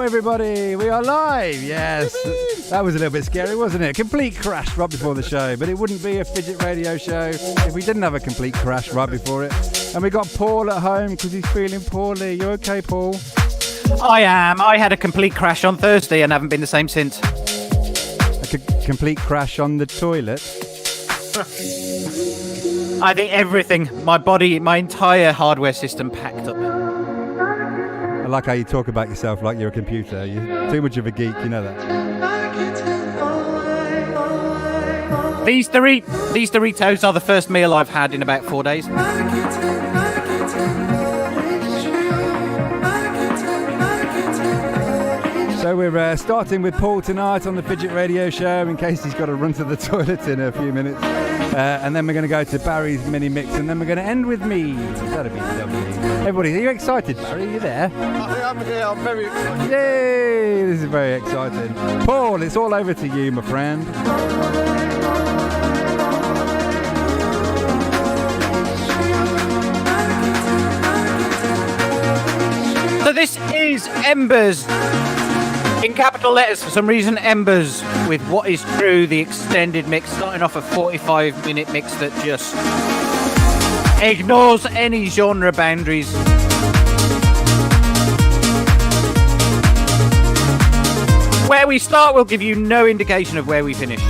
everybody, we are live. Yes, that was a little bit scary, wasn't it? Complete crash right before the show, but it wouldn't be a Fidget Radio Show if we didn't have a complete crash right before it. And we got Paul at home because he's feeling poorly. You okay, Paul? I am. I had a complete crash on Thursday and haven't been the same since. A complete crash on the toilet? I think everything, my body, my entire hardware system packed up. I like how you talk about yourself like you're a computer. You're too much of a geek, you know that. These Doritos are the first meal I've had in about 4 days. So we're starting with Paul tonight on the Fidget Radio Show in case he's got to run to the toilet in a few minutes. And then we're going to go to Barry's mini mix, and then we're going to end with me. That'll be lovely. Everybody, are you excited, Barry? Are you there? I am here. I'm very excited. Yay! This is very exciting. Paul, it's all over to you, my friend. So this is Embers. In capital letters, for some reason, Embers, with What Is True, the extended mix, starting off a 45-minute mix that just ignores any genre boundaries. Where we start will give you no indication of where we finish.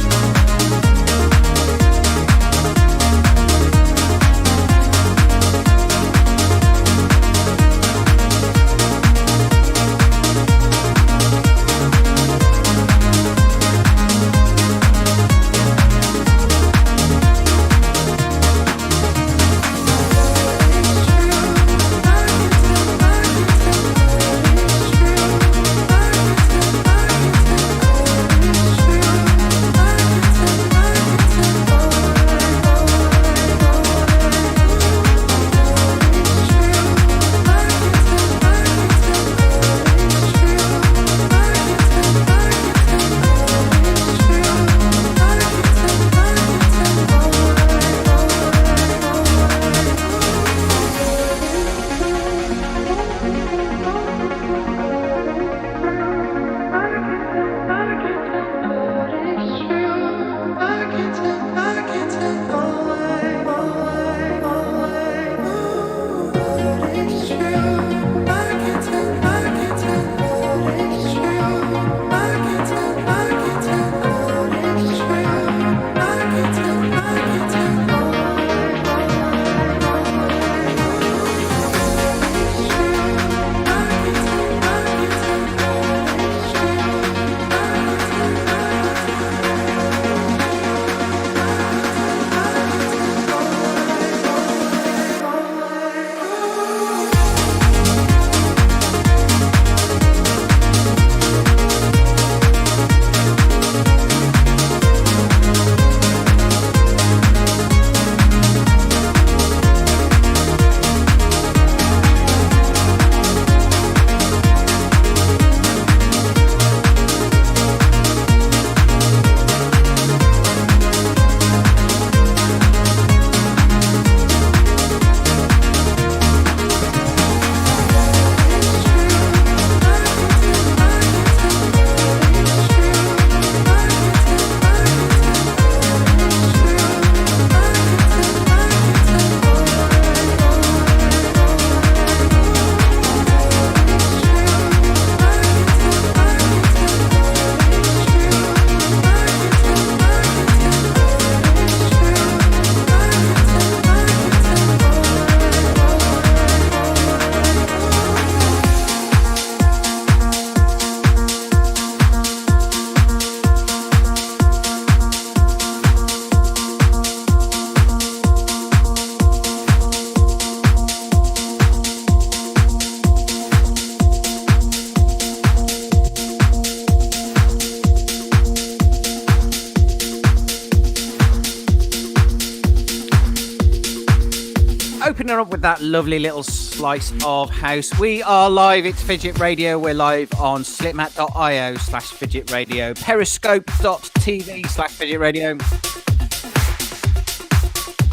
Opening up with that lovely little slice of house. We are live, it's Fidget Radio. We're live on slipmat.io/Fidget Radio, periscope.tv/Fidget Radio.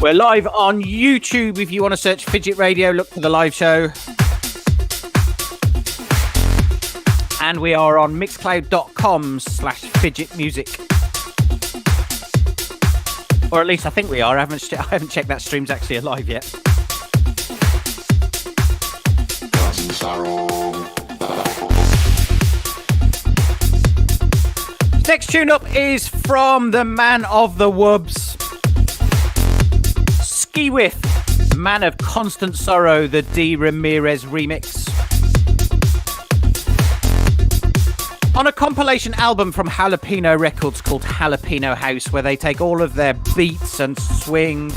We're live on YouTube. If you want to search Fidget Radio, look for the live show. And we are on mixcloud.com/fidget music. Or at least I think we are. I haven't checked that stream's actually alive yet. Next tune up is from the man of the wubs, Ski Whiff, Man of Constant Sorrow, the D. Ramirez remix. On a compilation album from Jalapeno Records called Jalapeno House, where they take all of their beats and swing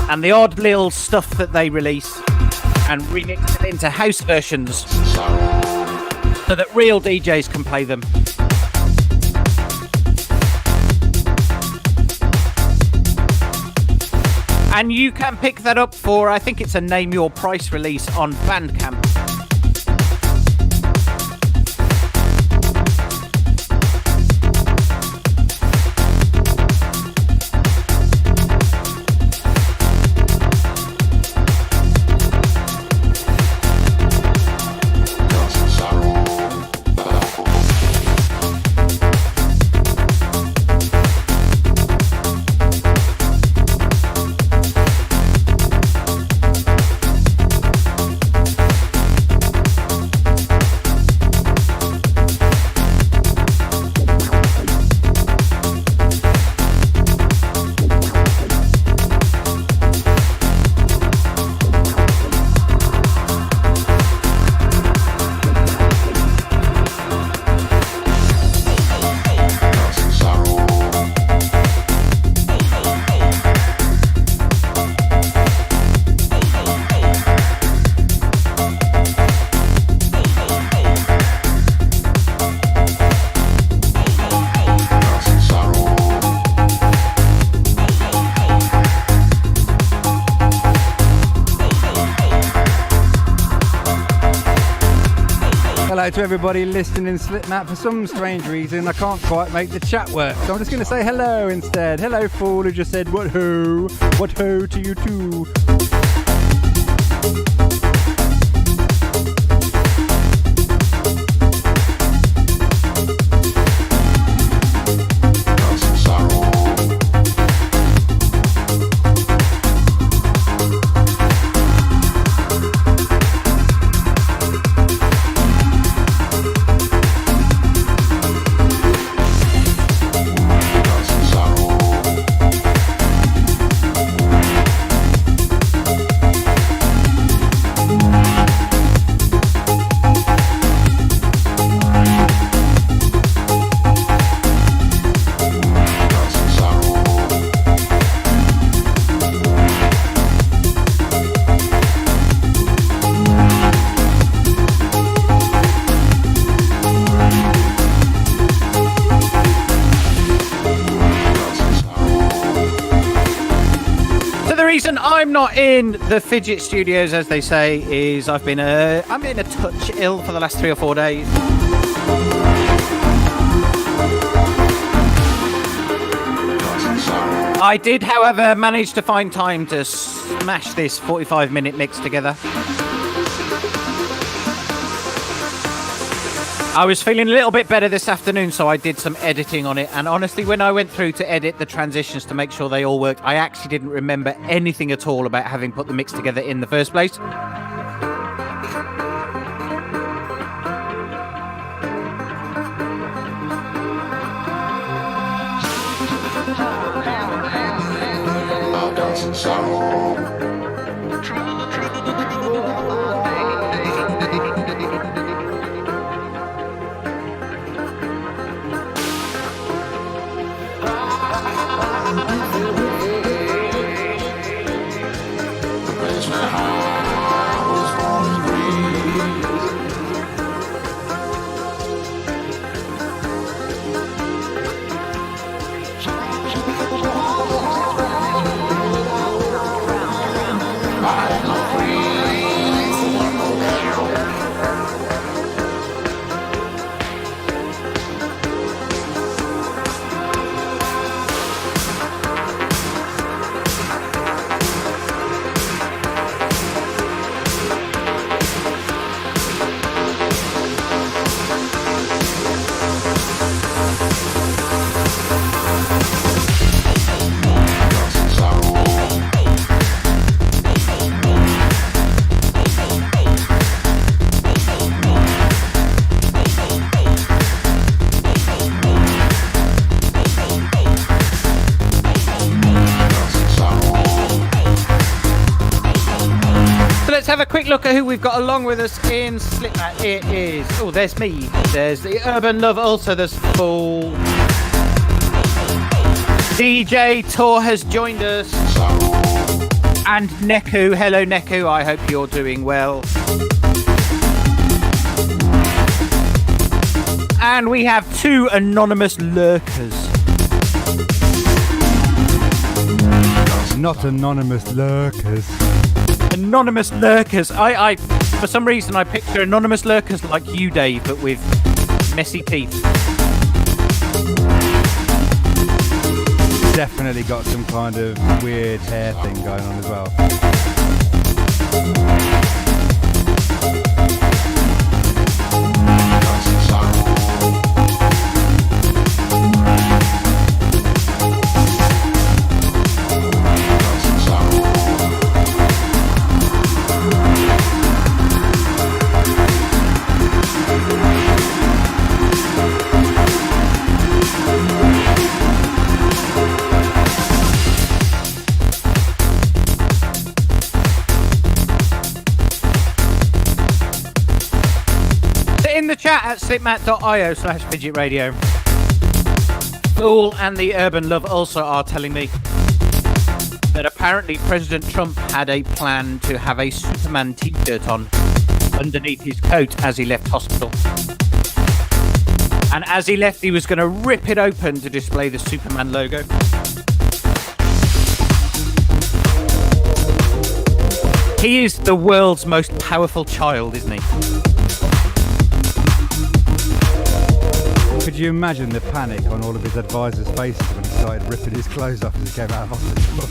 and the odd little stuff that they release and remix it into house versions so that real DJs can play them. And you can pick that up for, I think it's a Name Your Price release on Bandcamp. Hello to everybody listening in Slipmat. For some strange reason, I can't quite make the chat work, so I'm just going to say hello instead. Hello, fool who just said, what ho? What ho to you too? I'm not in the Fidget Studios, as they say, is I'm in a touch ill for the last 3 or 4 days. I did, however, manage to find time to smash this 45-minute mix together. I was feeling a little bit better this afternoon, so I did some editing on it. And honestly, when I went through to edit the transitions to make sure they all worked, I actually didn't remember anything at all about having put the mix together in the first place. have a quick look at who we've got along with us in Slipmat. It is, oh, there's me. There's the Urban Love. Also, there's Full. DJ Tor has joined us. And Neku. Hello, Neku. I hope you're doing well. And we have 2 anonymous lurkers. Not anonymous lurkers. Anonymous lurkers. I for some reason I picture anonymous lurkers like you, Dave, but with messy teeth. Definitely got some kind of weird hair thing going on as well. Chat at slipmat.io/Fidget Radio. Fool and the Urban Love also are telling me that apparently President Trump had a plan to have a Superman t-shirt on underneath his coat as he left hospital. And as he left, he was going to rip it open to display the Superman logo. He is the world's most powerful child, isn't he? Could you imagine the panic on all of his advisors' faces when he started ripping his clothes off as he came out of hospital?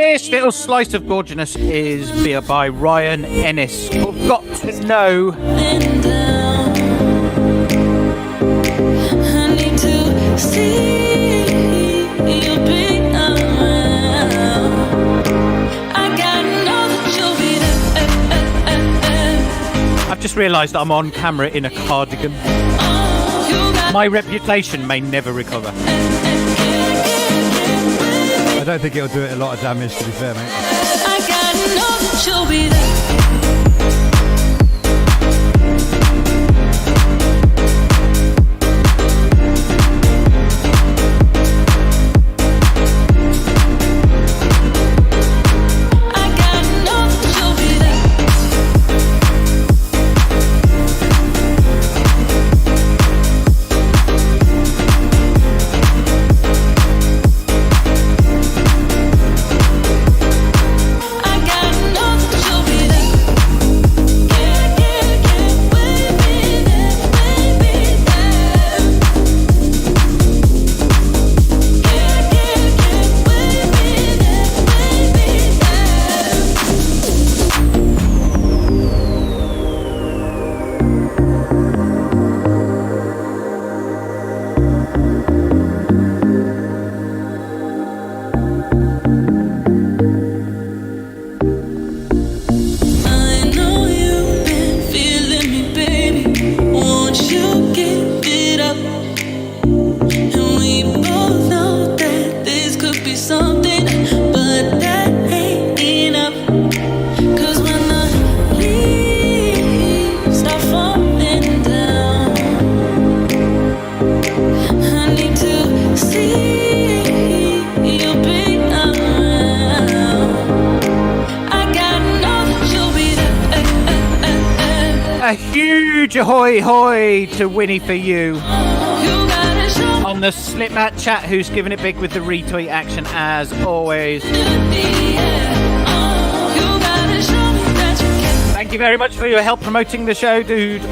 This little slice of gorgeousness is by Ryan Ennis. We've got to know. I need to see you big around. I gotta know that you'll be there. I've just realised I'm on camera in a cardigan. My reputation may never recover. I don't think it'll do it a lot of damage, to be fair, mate. I gotta know that you'll be there. Ahoy hoy to Winnie for you on the Slipmat chat, who's giving it big with the retweet action as always. Thank you very much for your help promoting the show, dude.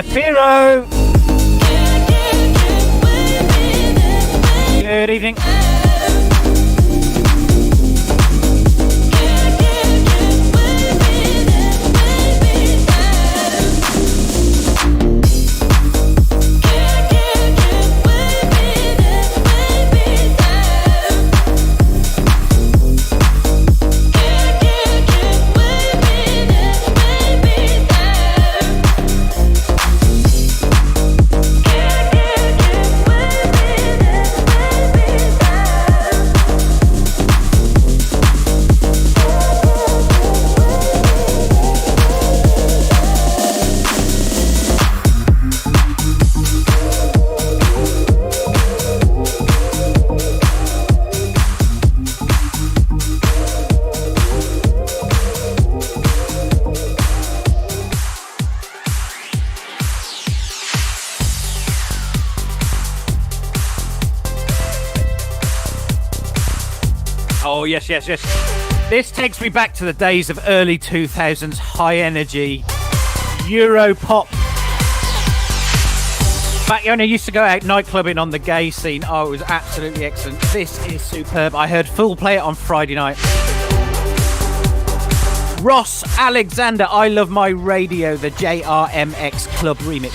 Capiro. Good evening. Oh, yes. This takes me back to the days of early 2000s high energy Europop. Back when I used to go out nightclubbing on the gay scene. Oh, it was absolutely excellent. This is superb. I heard Full play it on Friday night. Ross Alexander, I Love My Radio, the JRMX Club remix.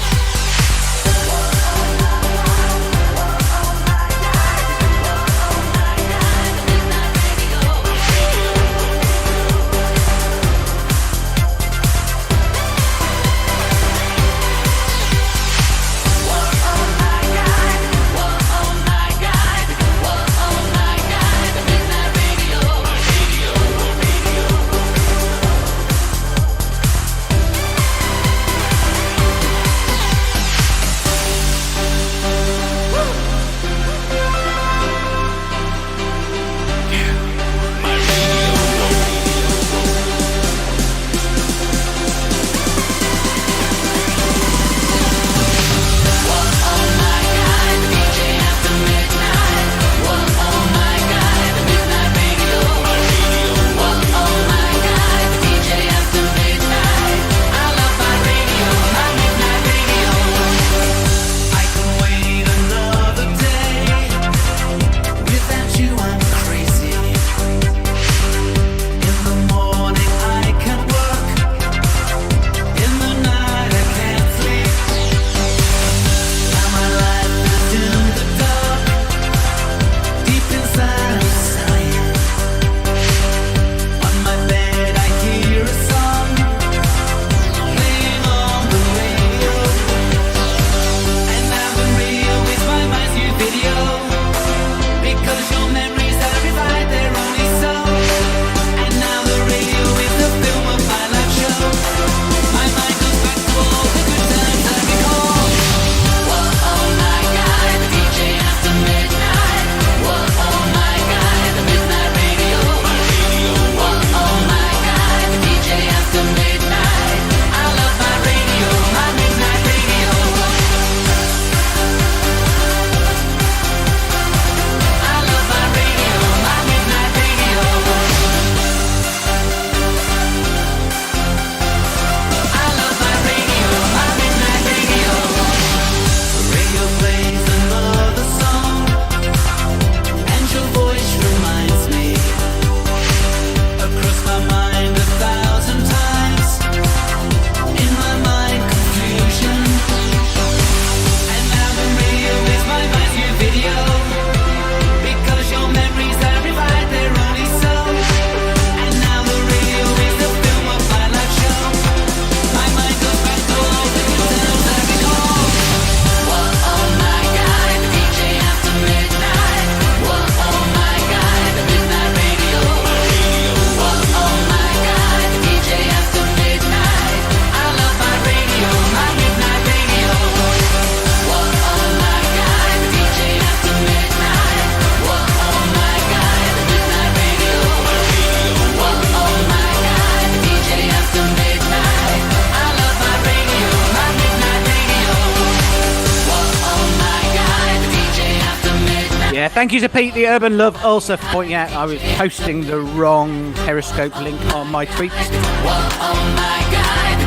Thank you to Pete the Urban Love also for pointing out I was posting the wrong Periscope link on my tweets. Whoa, oh my God,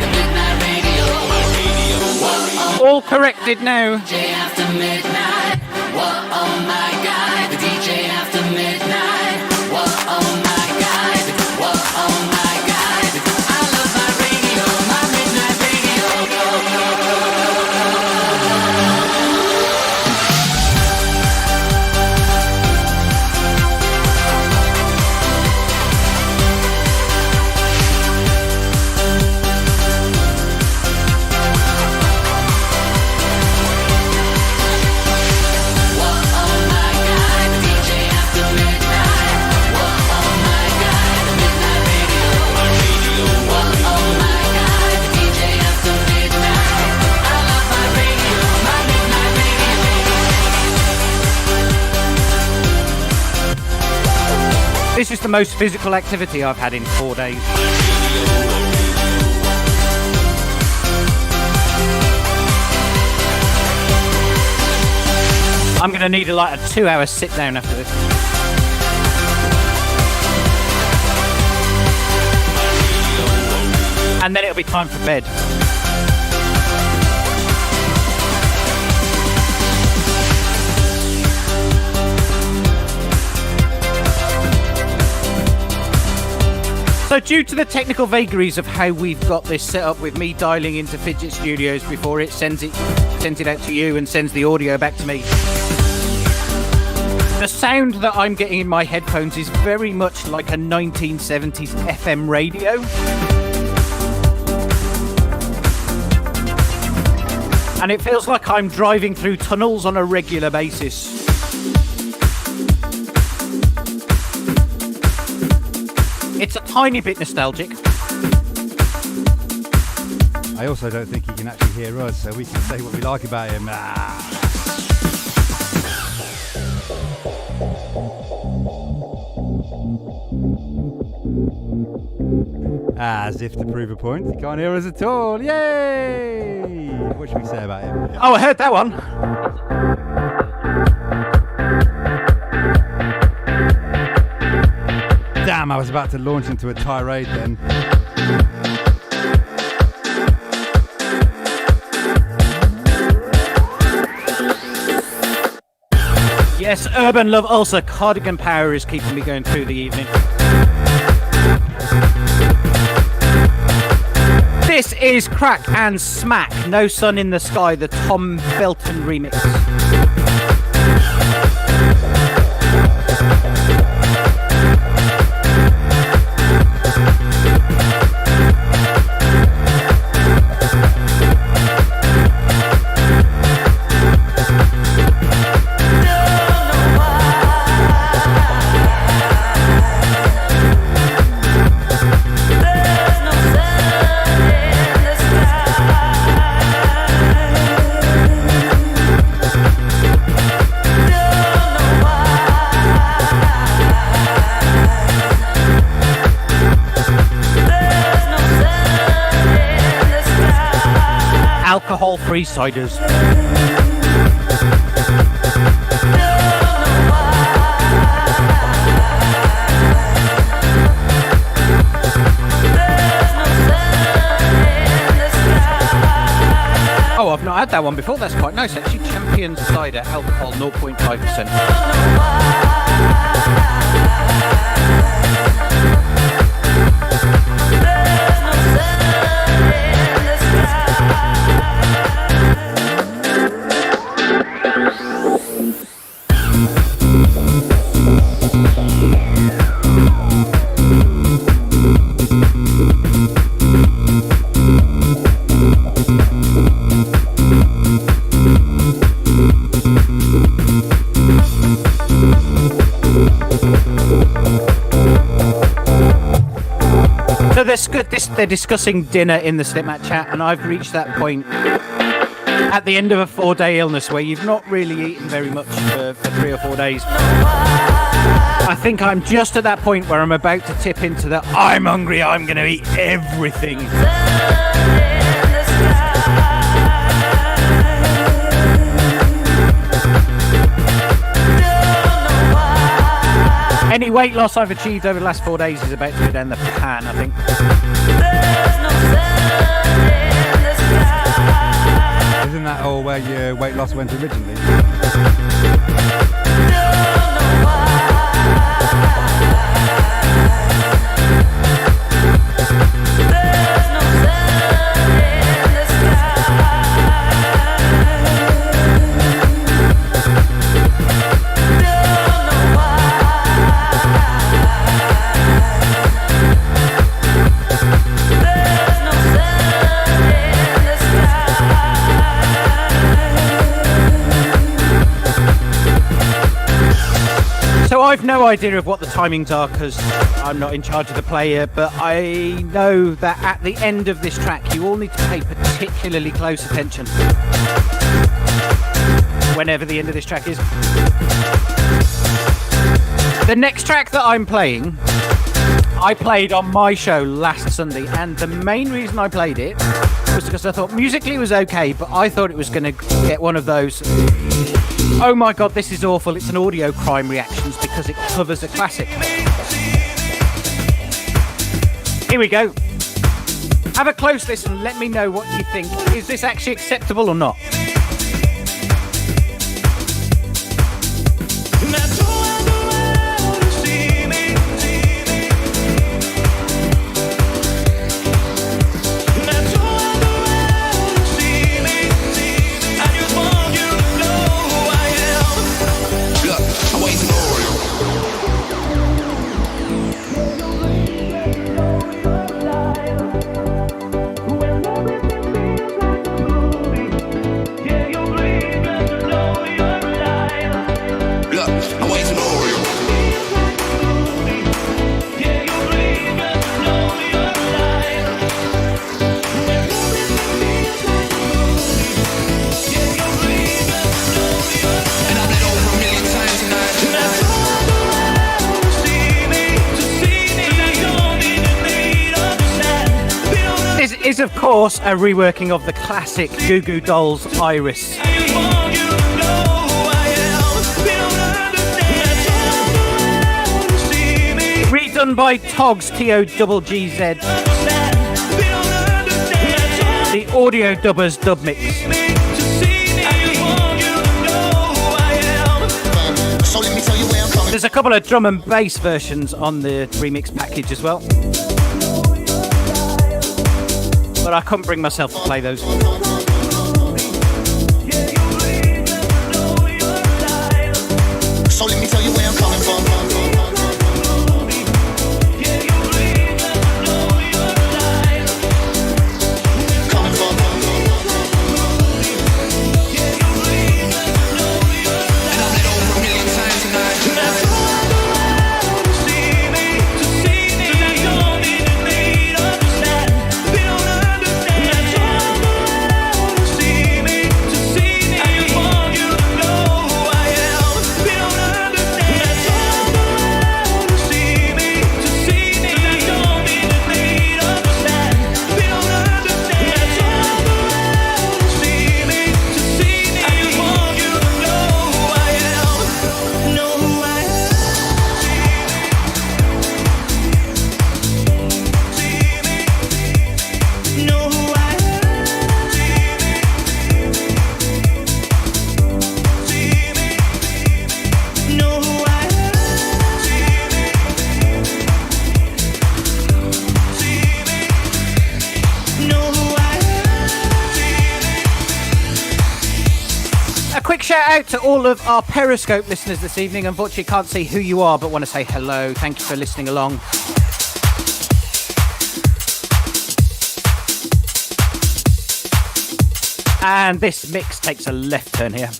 the midnight all corrected now. DJ after midnight. Whoa, oh my God. The DJ after midnight. Whoa, oh my God. Whoa, oh my God. I love my radio, my midnight radio. This is the most physical activity I've had in 4 days. I'm going to need a 2-hour sit down after this. And then it'll be time for bed. So due to the technical vagaries of how we've got this set up with me dialing into Fidget Studios before it sends it out to you and sends the audio back to me, the sound that I'm getting in my headphones is very much like a 1970s FM radio. And it feels like I'm driving through tunnels on a regular basis. It's a tiny bit nostalgic. I also don't think he can actually hear us, so we can say what we like about him. As if to prove a point, he can't hear us at all. Yay! What should we say about him? Oh, I heard that one. Damn, I was about to launch into a tirade then. Yes, Urban Love Ulcer Cardigan Power is keeping me going through the evening. This is Crack and Smack, No Sun in the Sky, the Tom Felton remix. Alcohol-free ciders. Oh, I've not had that one before. That's quite nice, actually. Champion cider, alcohol 0.5%. So they're discussing dinner in the Slipmat chat, and I've reached that point at the end of a 4-day illness where you've not really eaten very much for 3 or 4 days. I think I'm just at that point where I'm about to tip into the I'm hungry, I'm going to eat everything. Any weight loss I've achieved over the last 4 days is about to go down the pan, I think. Isn't that all gloss went originally. So I've no idea of what the timings are because I'm not in charge of the player, but I know that at the end of this track you all need to pay particularly close attention whenever the end of this track is. The next track that I'm playing, I played on my show last Sunday, and the main reason I played it was because I thought musically it was okay, but I thought it was going to get one of those oh my god, this is awful, it's an audio crime reactions because it covers a classic. Here we go. Have a close listen, let me know what you think. Is this actually acceptable or not? Is of course a reworking of the classic Goo Goo Dolls Iris. Redone by Togs, T-O-G-G-Z. The Audio Dubbers dub mix. There's a couple of drum and bass versions on the remix package as well, but I couldn't bring myself to play those. So let me tell you where I'm coming from. Shout out to all of our Periscope listeners this evening. Unfortunately, can't see who you are, but want to say hello. Thank you for listening along. And this mix takes a left turn here.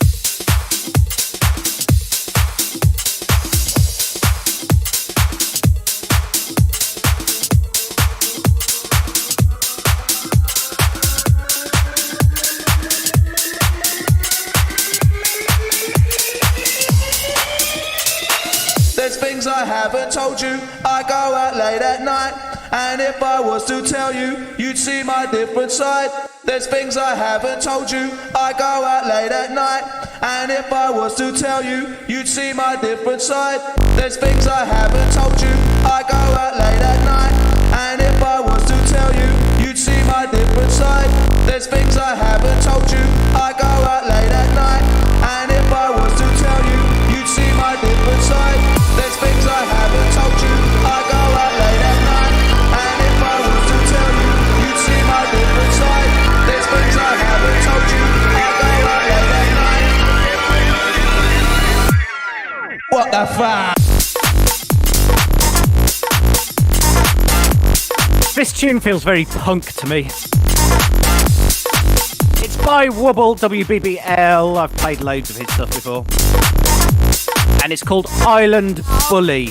I haven't told you, I go out late at night, and if I was to tell you, you'd see my different side. There's things I haven't told you, I go out late at night, and if I was to tell you, you'd see my different side. There's things I haven't told you, I go out late at night, and if I was to tell you, you'd see my different side. There's things I haven't told you, I go out late at night. fa. This tune feels very punk to me. It's by Wobble, WBBL. I've played loads of his stuff before. And it's called Island Bully.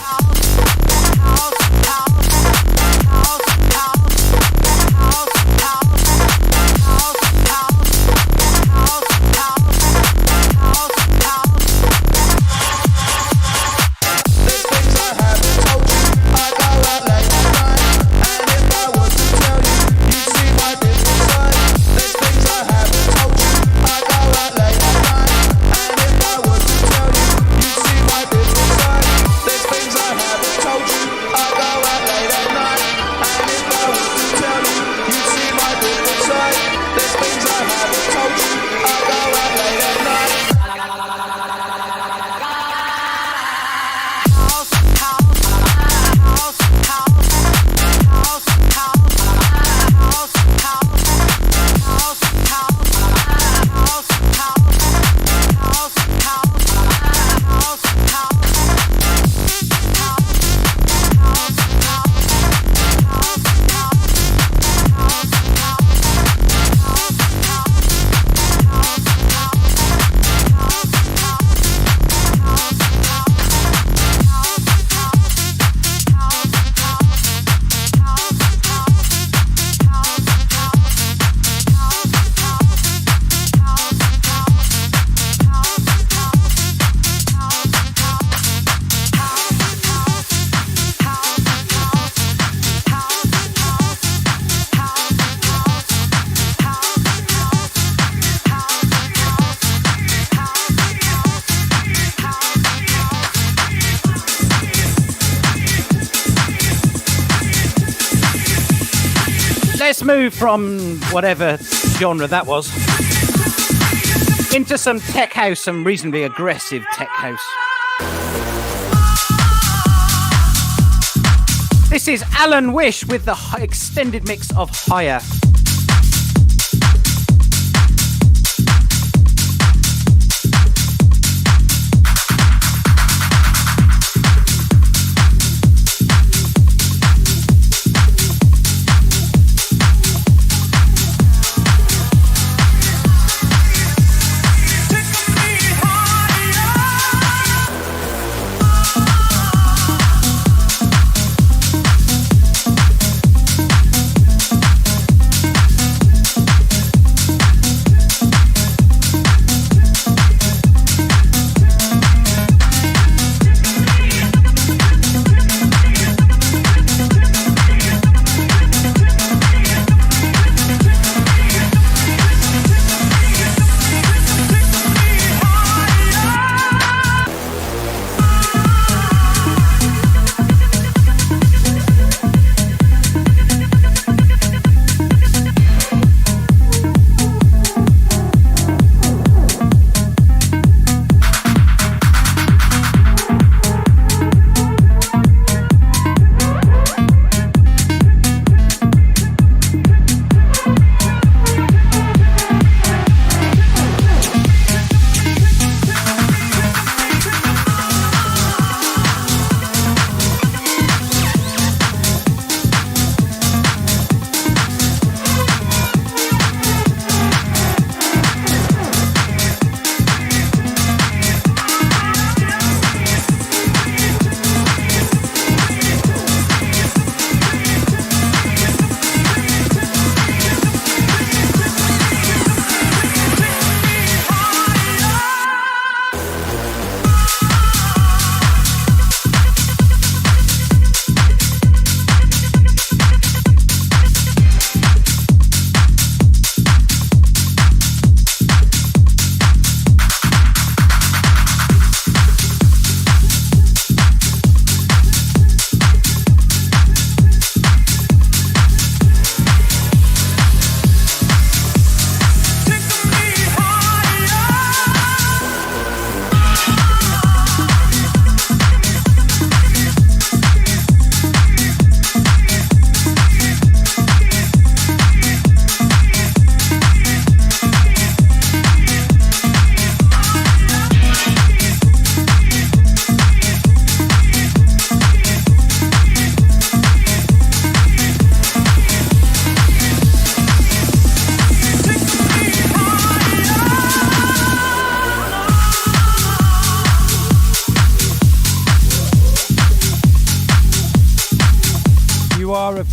Let's move from whatever genre that was into some tech house, some reasonably aggressive tech house. This is Alan Wish with the extended mix of Higher.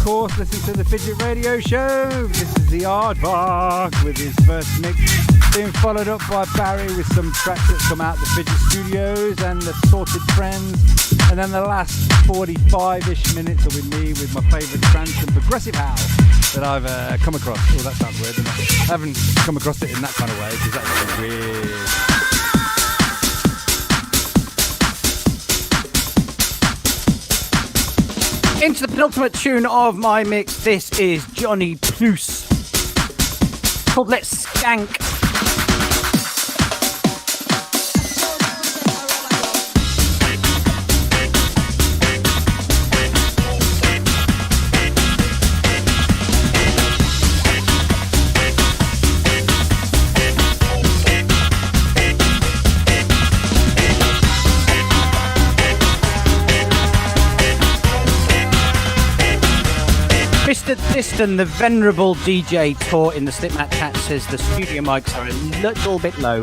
course, listen to the Fidget Radio Show. This is the Aardvark with his first mix, being followed up by Barry with some tracks that come out the Fidget Studios and the Sorted Friends. And then the last 45-ish minutes will be me with my favourite trance and progressive house that I've come across. Oh, that sounds weird, doesn't it? I haven't come across it in that kind of way, because that's weird. Into the penultimate tune of my mix, this is Johnny Plus, called Let's Skank. Mr. Diston, the venerable DJ taught in the Slipmat chat, says the studio mics are a little bit low.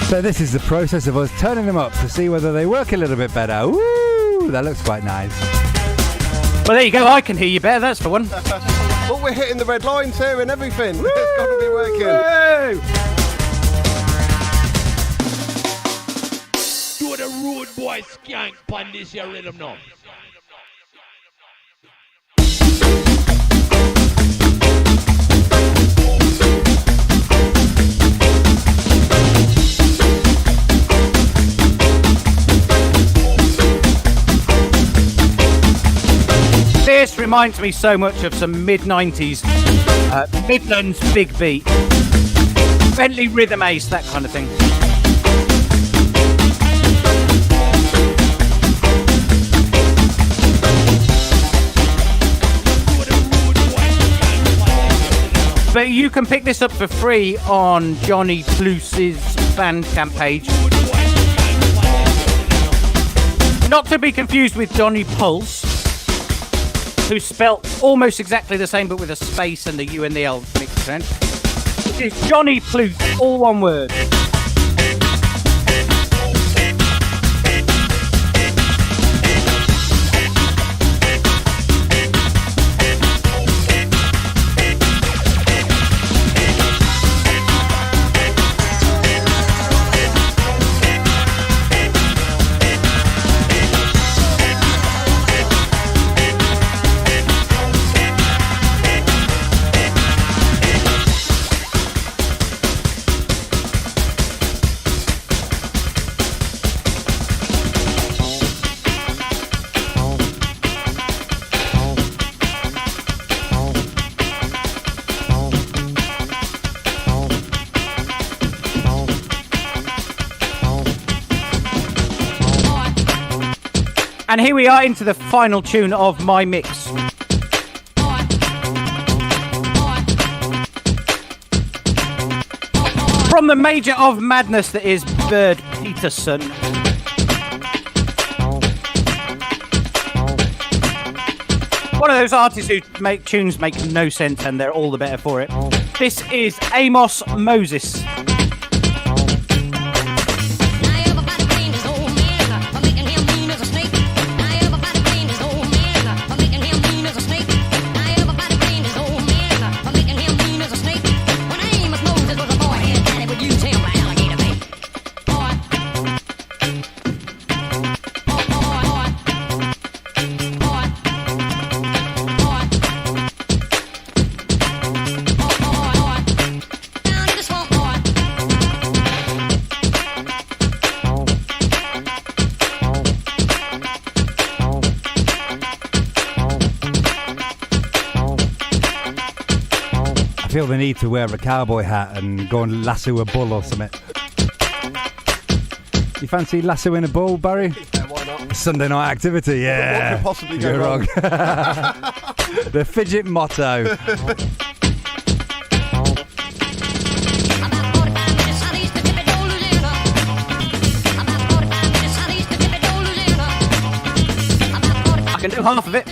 So this is the process of us turning them up to see whether they work a little bit better. Woo! That looks quite nice. Well, there you go. I can hear you better. That's for one. But we're hitting the red lines here and everything. Woo! It's got to be working. Do the rude boy skank pan this here rhythm now. This reminds me so much of some mid-90s Midlands big beat. Bentley Rhythm Ace, that kind of thing. But you can pick this up for free on Johnny Plus's Bandcamp page. Not to be confused with Johnny Pulse, who's spelt almost exactly the same but with a space and the U and the L mixed in. It's Johnny Plus, all one word. And here we are into the final tune of my mix. From the major of madness that is Bird Peterson. One of those artists who make tunes make no sense and they're all the better for it. This is Amos Moses. I feel the need to wear a cowboy hat and go and lasso a bull or something. You fancy lassoing a bull, Barry? Yeah, why not? Sunday night activity, yeah. What could possibly go You're wrong? The Fidget motto. I can do half of it.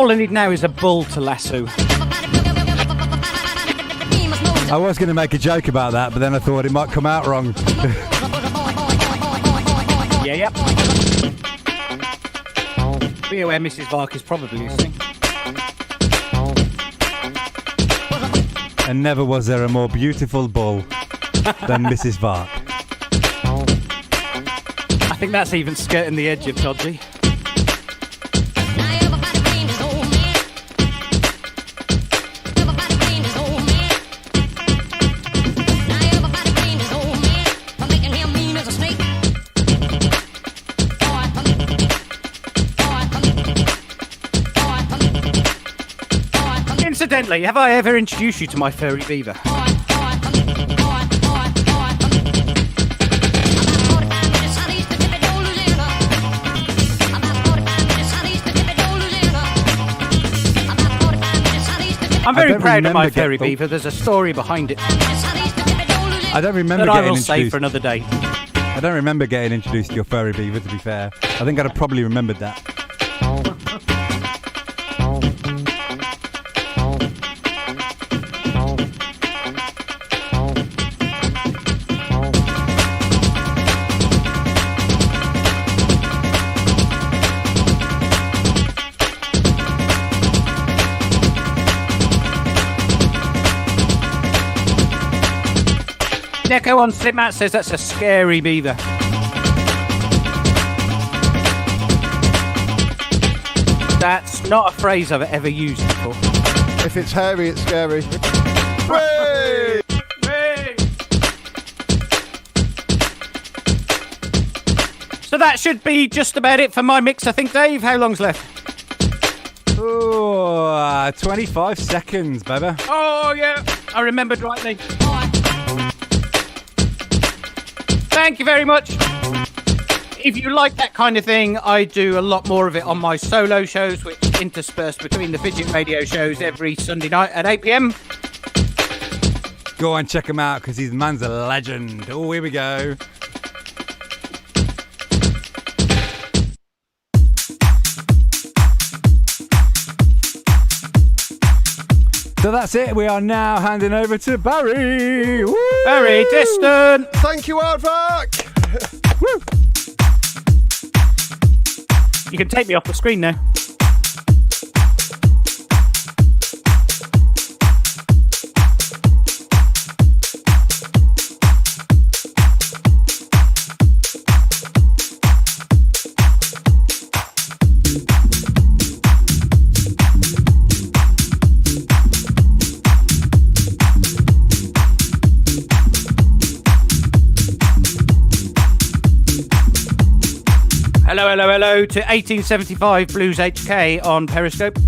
All I need now is a bull to lasso. I was going to make a joke about that, but then I thought it might come out wrong. Yep. Be aware Mrs. Vark is probably listening. And never was there a more beautiful bull than Mrs. Vark. I think that's even skirting the edge of dodgy. Incidentally, have I ever introduced you to my furry beaver? I'm very proud of my furry beaver. There's a story behind it. I don't remember that getting I will introduced. save for another day. I don't remember getting introduced to your furry beaver, to be fair. I think I'd have probably remembered that. Neko on Slipmat says that's a scary beaver. That's not a phrase I've ever used before. If it's hairy, it's scary. Hooray! So that should be just about it for my mix, I think, Dave. How long's left? Oh, 25 seconds, baby. Oh, yeah. I remembered rightly. Thank you very much. If you like that kind of thing, I do a lot more of it on my solo shows, which intersperse between the Fidget Radio shows every Sunday night at 8 p.m. Go and check him out, because his man's a legend. Oh, here we go. So that's it. We are now handing over to Barry. Woo! Barry Diston. Thank you, Aardvark. Woo! You can take me off the screen now. Hello to 1875 Blues HK on Periscope.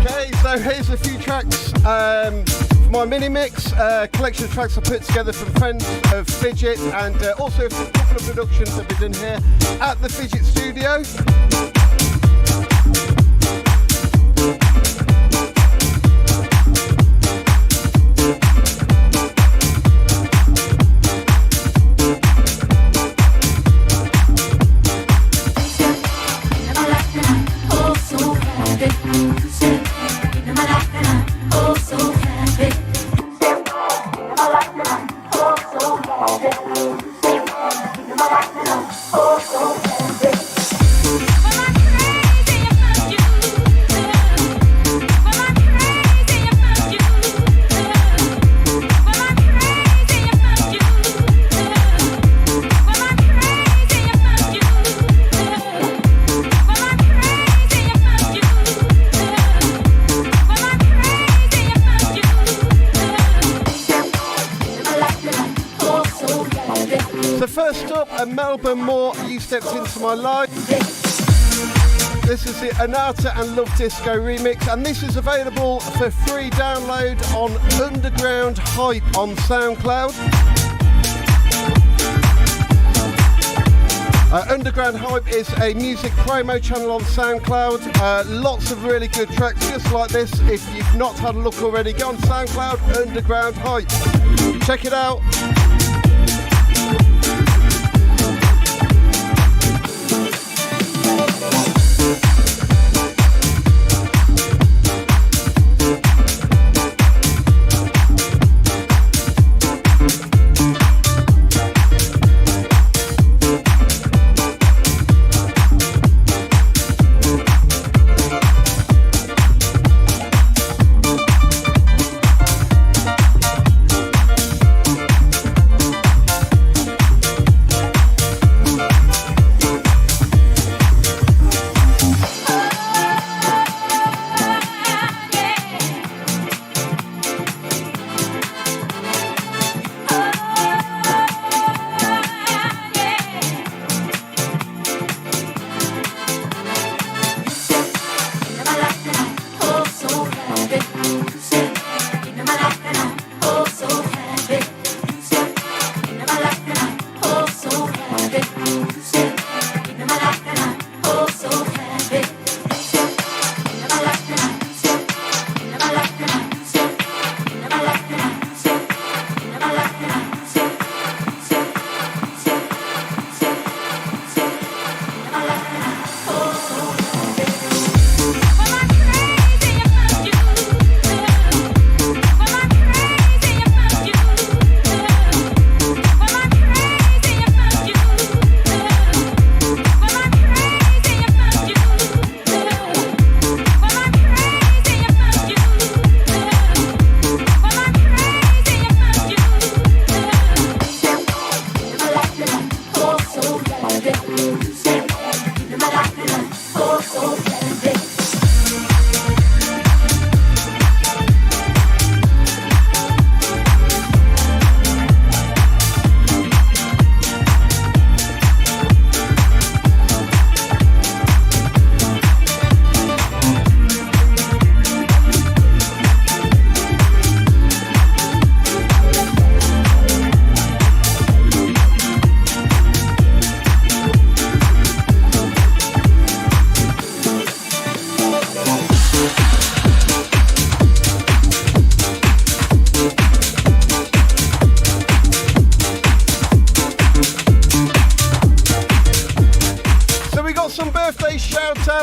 Okay, so here's a few tracks for my mini mix, collection of tracks I put together from friends of Fidget, and also a couple of productions that we've done here at the Fidget Studio. Melbourne Moore, You Stepped Into My Life. This is the Anata and Love Disco remix, and this is available for free download on Underground Hype on SoundCloud. Underground Hype is a music promo channel on SoundCloud. Lots of really good tracks just like this. If you've not had a look already, go on SoundCloud, Underground Hype. Check it out.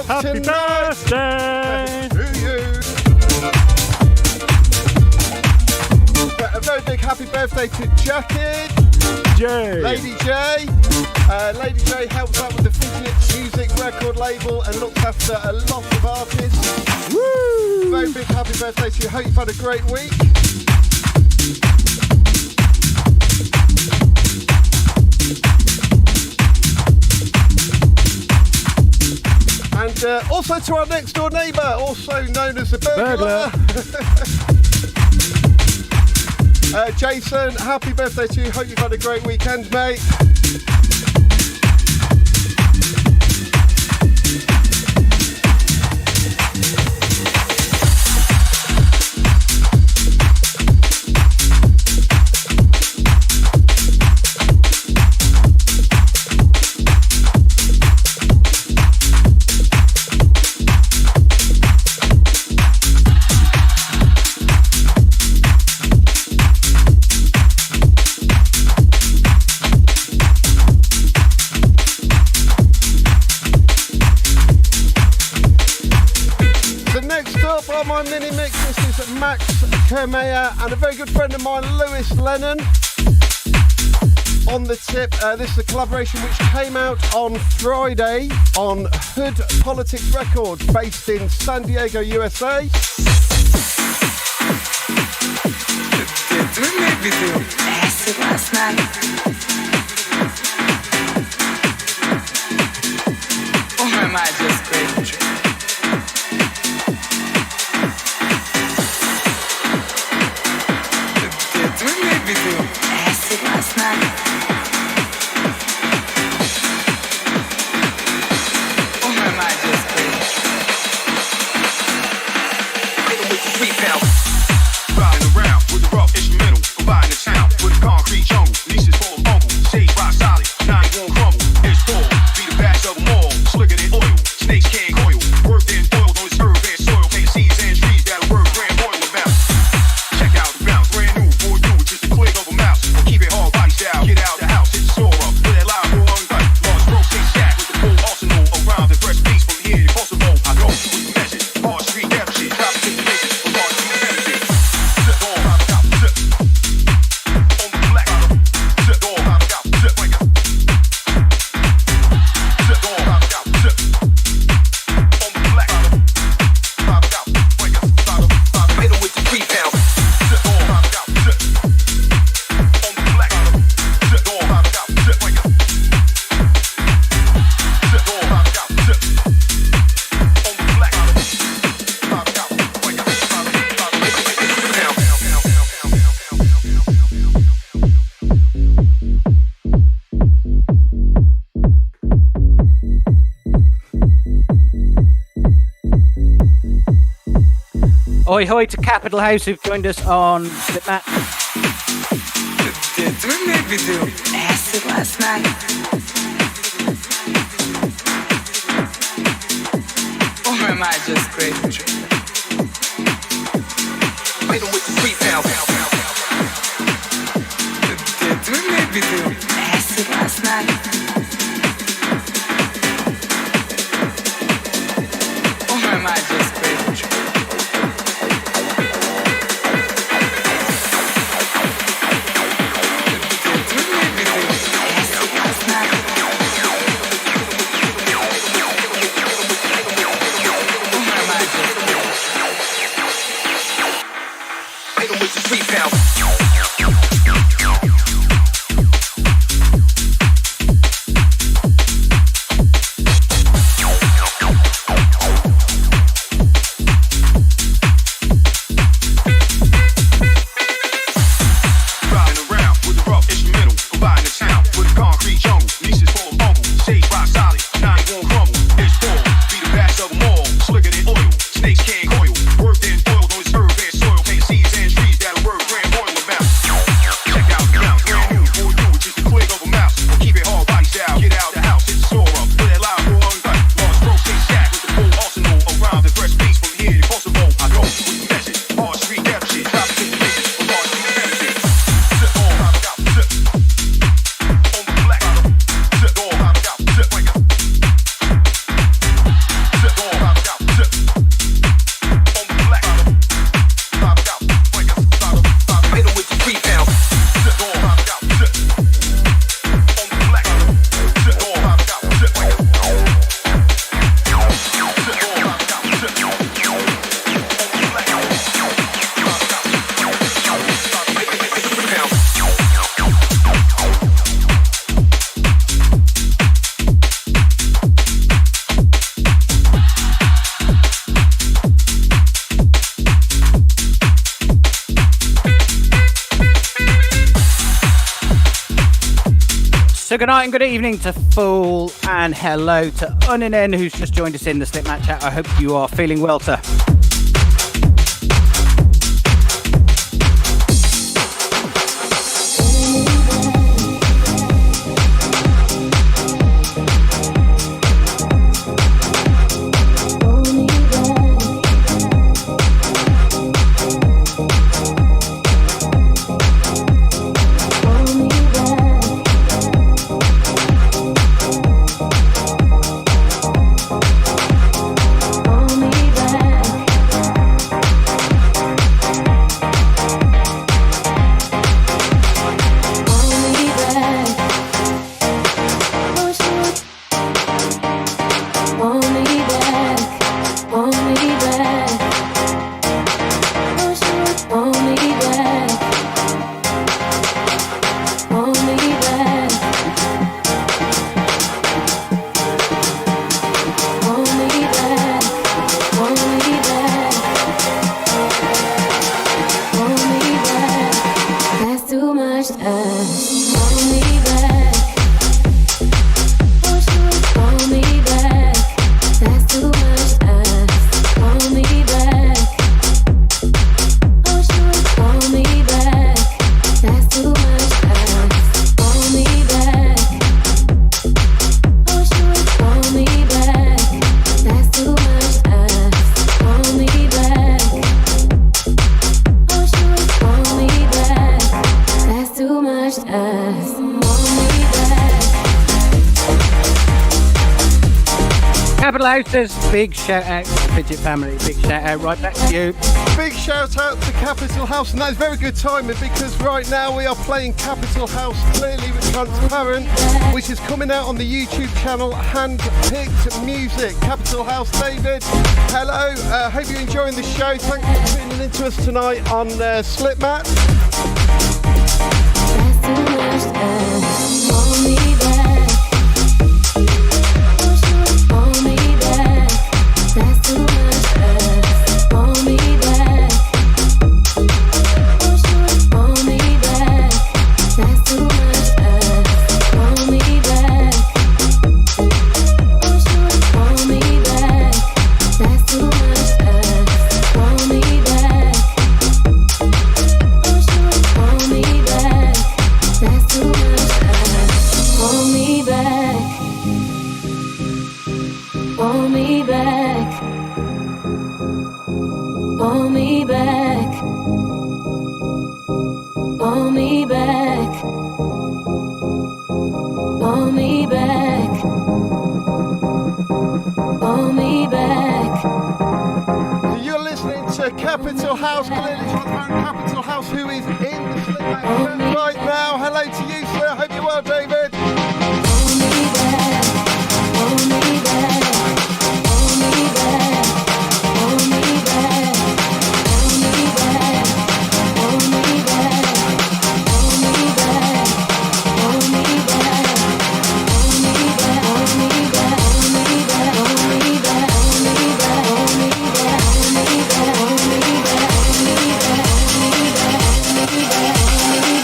Happy birthday to you. A very big happy birthday to Jackie. Jay. Lady J. Lady J helps out with the Fidget Music record label and looks after a lot of artists. Woo! Very big happy birthday to you. Hope you've had a great week. And also to our next door neighbour, also known as the burglar. Jason, happy birthday to you. Hope you've had a great weekend, mate. My mini mix, this is Max Kermea and a very good friend of mine, Lewis Lennon, on the tip. This is a collaboration which came out on Friday on Hood Politics Records, based in San Diego, USA. Concrete jungle, leashes full of bumble, shade rock solid, 9 won't crumble, it's full. Oi hoi to Capital House who've joined us on Slipmat. Acid last night. Or am I just crazy? Wait with the sweet now. Acid last night. Or am I just crazy? So good night and good evening to Fool, and hello to Uninen who's just joined us in the Slipmat chat. I hope you are feeling well, sir. Big shout out to the Fidget family. Big shout out right back to you. Big shout out to Capital House, and that's very good timing because right now we are playing Capital House Clearly with Transparent, which is coming out on the YouTube channel Handpicked Music. Capital House, David, hello. Hope you're enjoying the show. Thank you for tuning in to us tonight on Slipmat. Me back. me back. Call me back. Call me back. You're listening to Capital House, clearly from Capital House, who is in the Slipmatt right now. Hello to you, sir. Hope you're well, David. Call me back. Call me back. Call me back. Call me back. Call me back. Call me back. Call me back. Call me back. Call me back. Call me back. Call me back. Call me back. Call me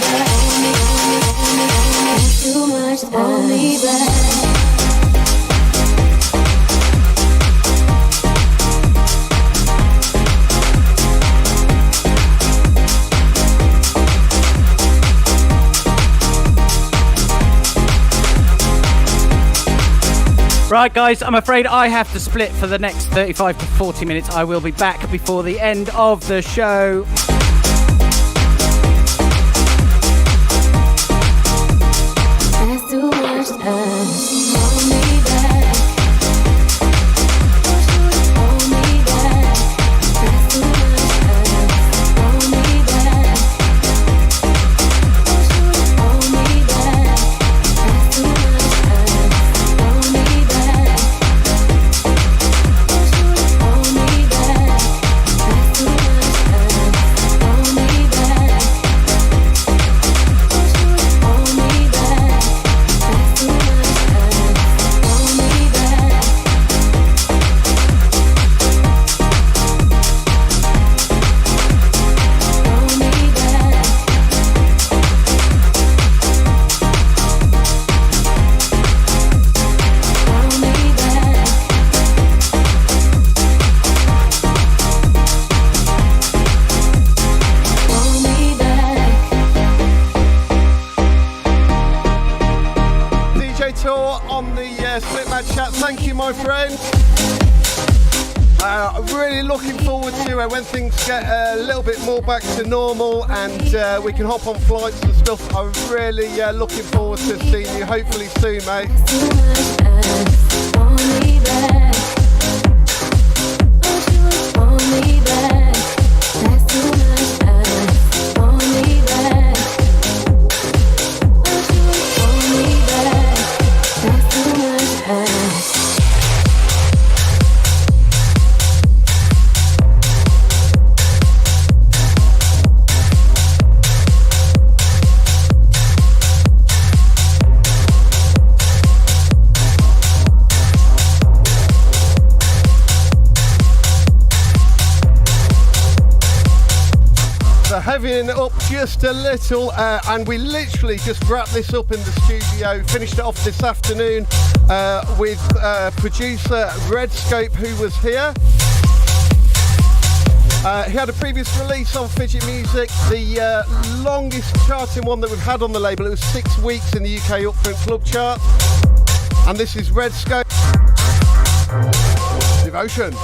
back. Too much. Call me back. Right, guys, I'm afraid I have to split for the next 35 to 40 minutes. I will be back before the end of the show. That's too much time. Call me back. Call me back. That's too much time. Call me back. Call me back. That's too much time. Call me back. Call me back. That's too much time. Call me back. Call me back. That's too much time. Call me back. Call me back. Call me back. Call me back. DJ Tour on the Slipmatt chat. Thank you, my friend. I'm really looking forward to it when things get a little bit more back to normal and we can hop on flights and stuff. I'm really looking forward to seeing you hopefully soon, mate. Too much time. Call me back. Call me back. That's too much time. Call me back. Call me back. That's too much time. So heavying it up just a little, and we literally just wrapped this up in the studio, finished it off this afternoon with producer Redscope, who was here. He had a previous release on Fidget Music, the longest charting one that we've had on the label. It was 6 weeks in the UK Upfront Club chart. And this is Redscope. Devotion.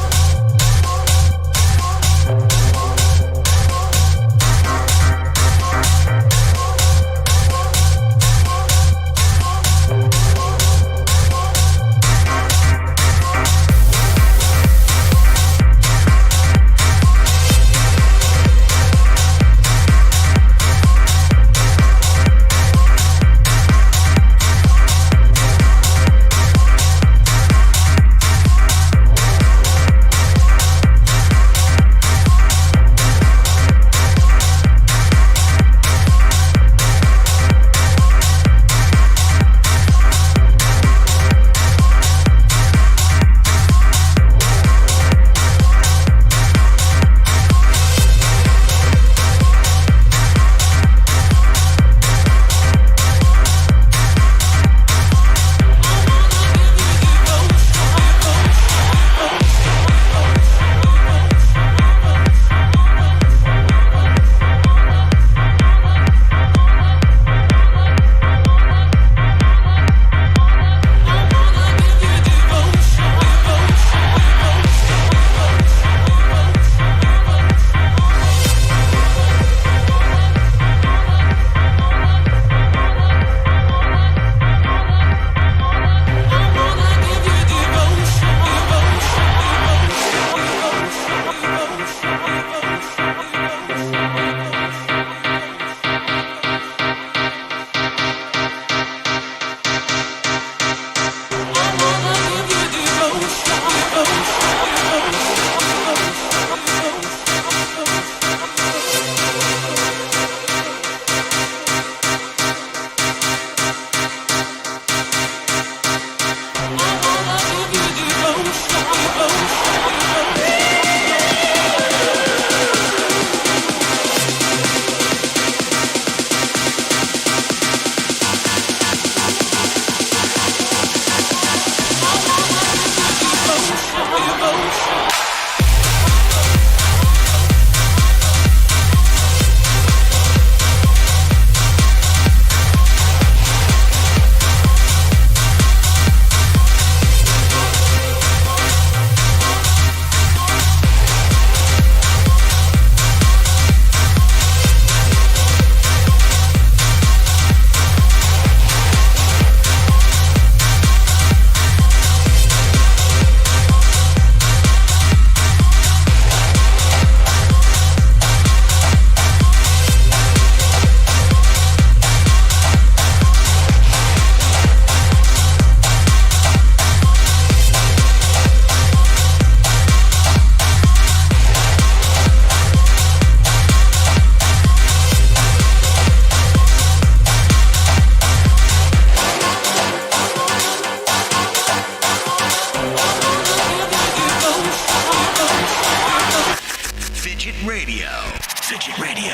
Fidget Radio.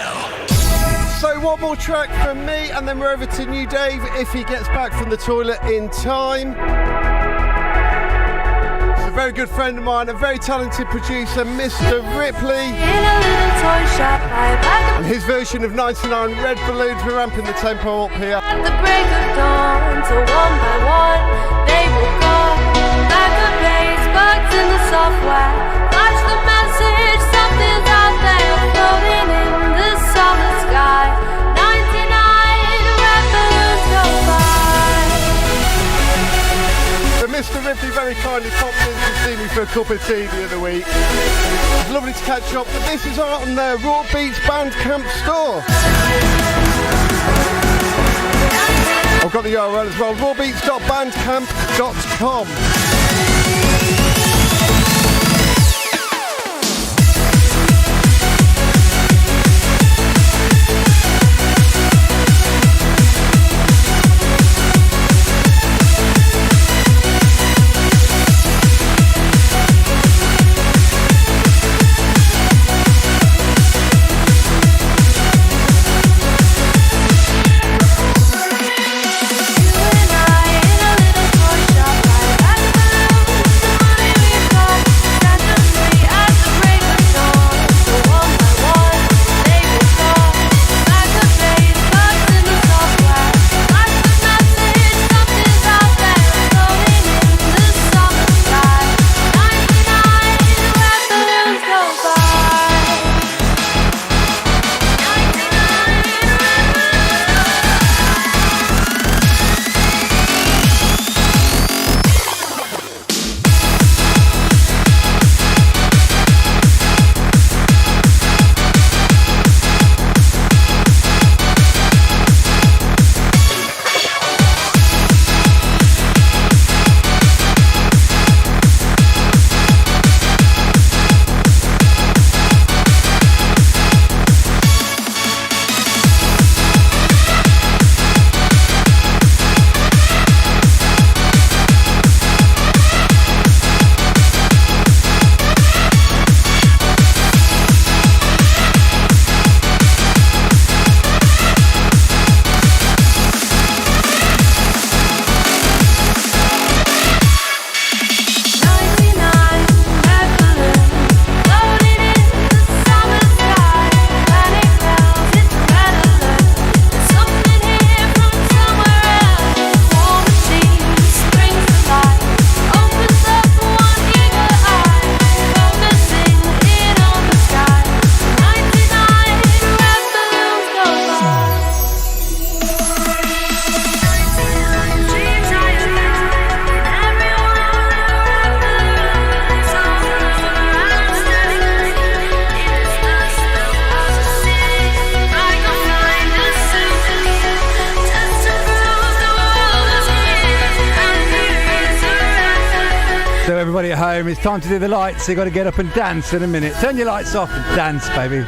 So one more track from me, and then we're over to New Dave if he gets back from the toilet in time. It's a very good friend of mine, a very talented producer, Mr. Ripley. In a little toy shop, I buy And his version of 99 Red Balloons. We're ramping the tempo up here. at the break of dawn, so one by one they will go. Back of base, bugs in the software. Watch the message, something's out there floating in the summer sky. 99 red balloons go by. So Mr. Ripley very kindly popped in to see me for a cup of tea the other week. It's lovely to catch up. But this is on their Raw Beats Bandcamp store. I've got the URL as well, rawbeats.bandcamp.com. So everybody at home, it's time to do the lights. You've got to get up and dance in a minute. Turn your lights off and dance, baby.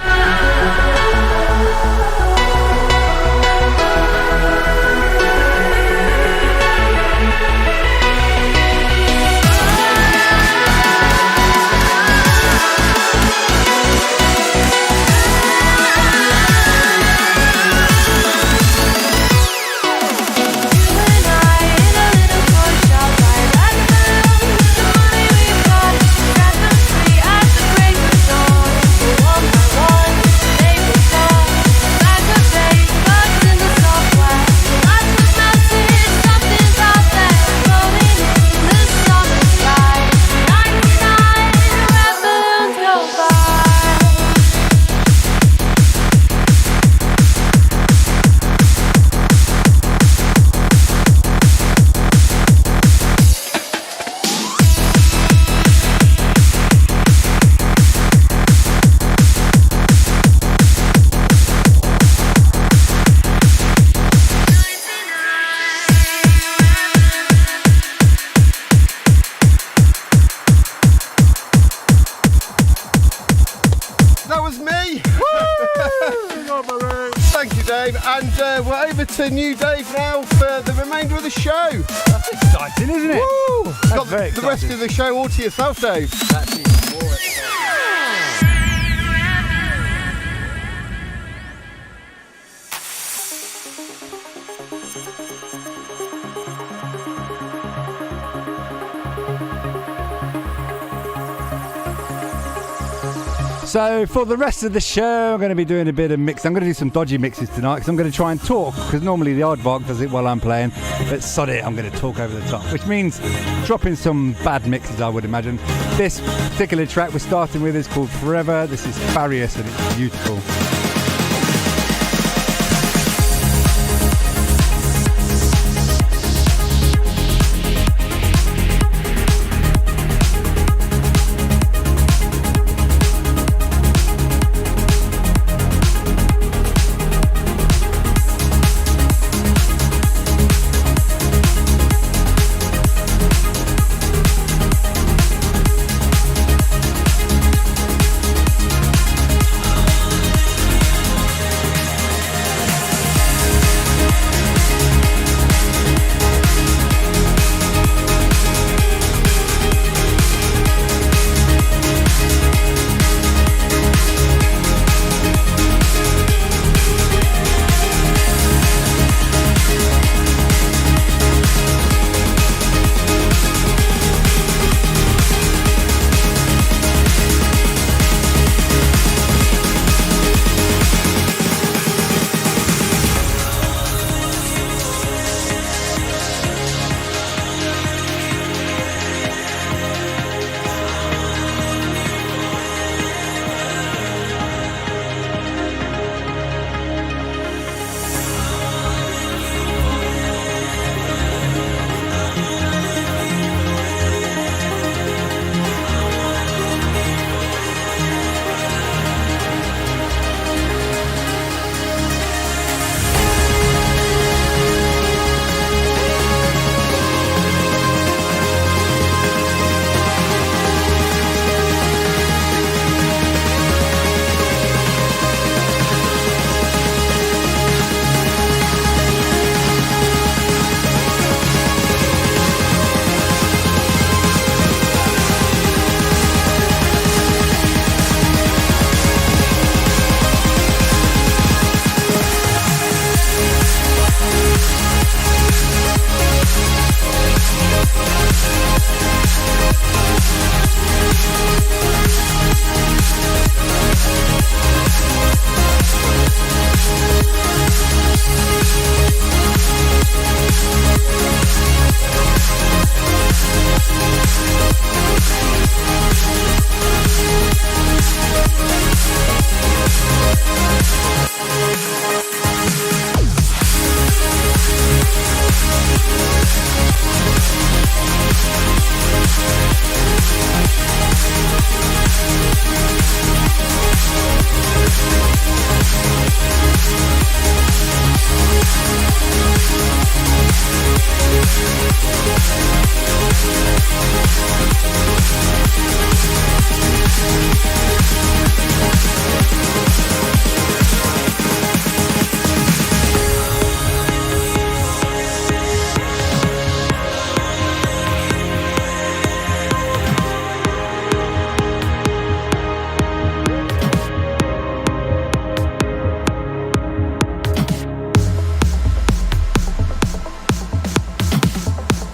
And we're over to New Dave now for the remainder of the show. That's exciting, isn't it? Woo! That's Got very the rest exciting. of the show all to yourself, Dave. That's even more exciting. So for the rest of the show, I'm going to be doing a bit of mix. I'm going to do some dodgy mixes tonight because I'm going to try and talk, because normally the aardvark does it while I'm playing, but sod it, I'm going to talk over the top, which means dropping some bad mixes, I would imagine. This particular track we're starting with is called Forever. This is Farius and it's beautiful.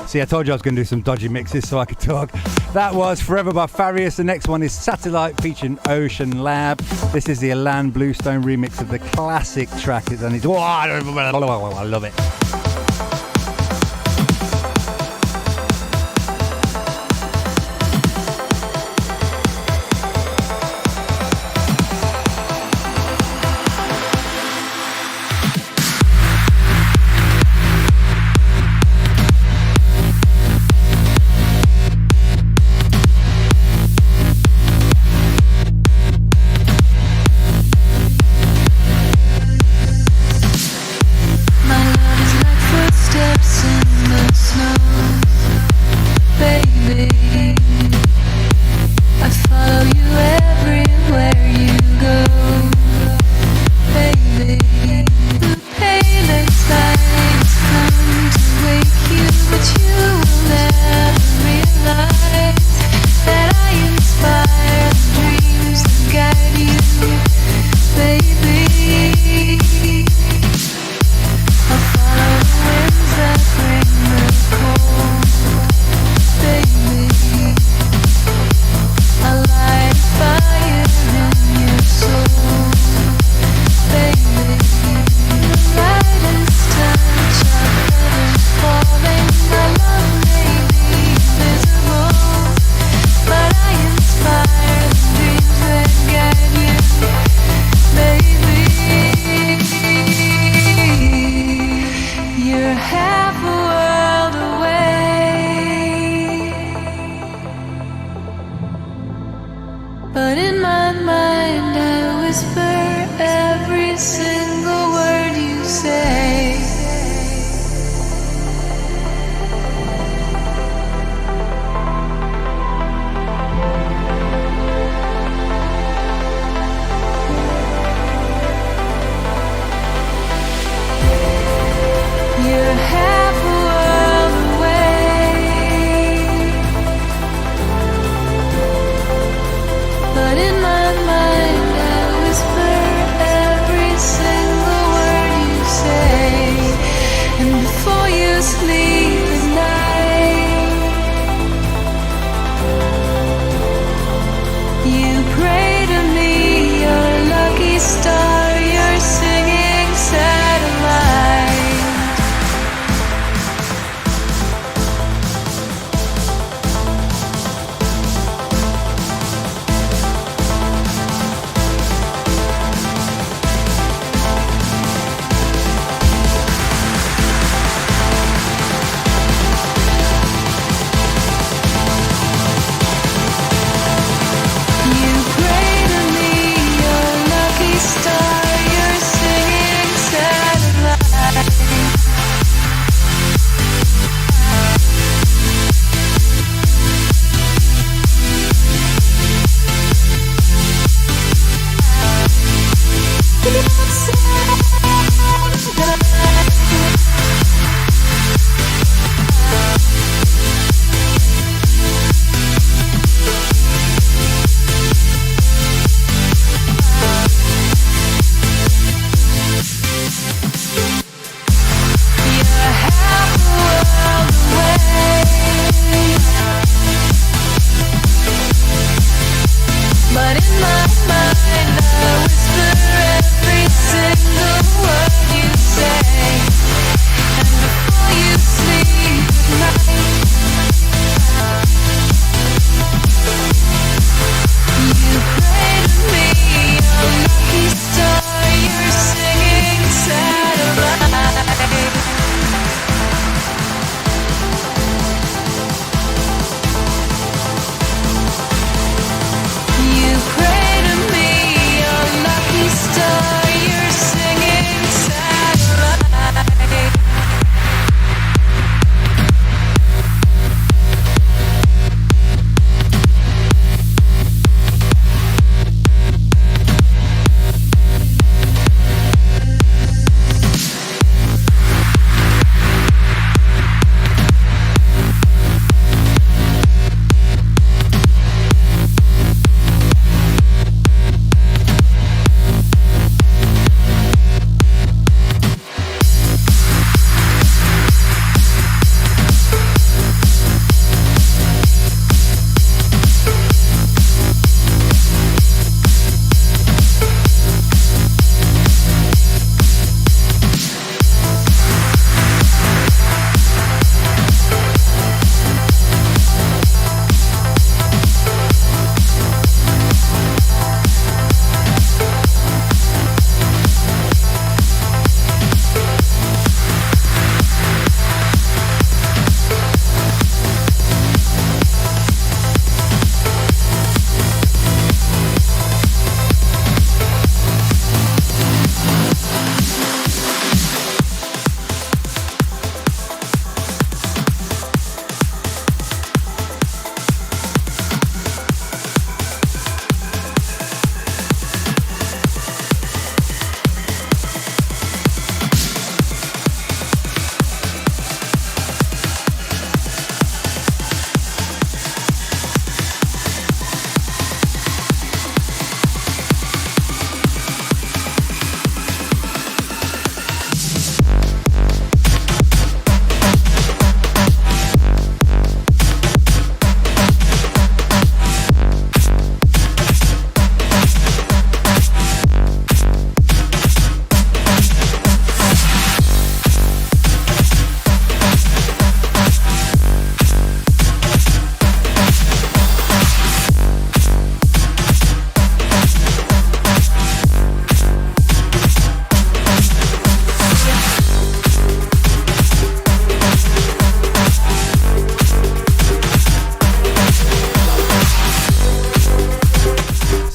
See, I told you I was going to do some dodgy mixes so I could talk. That was Forever by Farius. The next one is Satellite featuring Ocean Lab. This is the Alan Bluestone remix of the classic track. And it's, I love it. My love is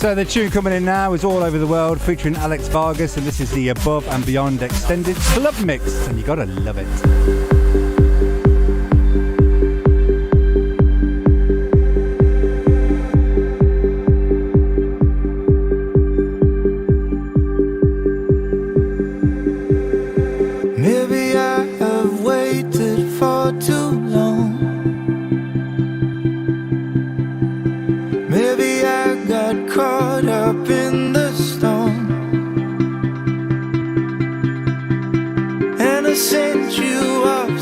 So the tune coming in now is All Over the World featuring Alex Vargas, and this is the Above and Beyond Extended Club Mix, and you gotta love it. Maybe I have waited for too long. Maybe I got caught up in the storm, and I sent you off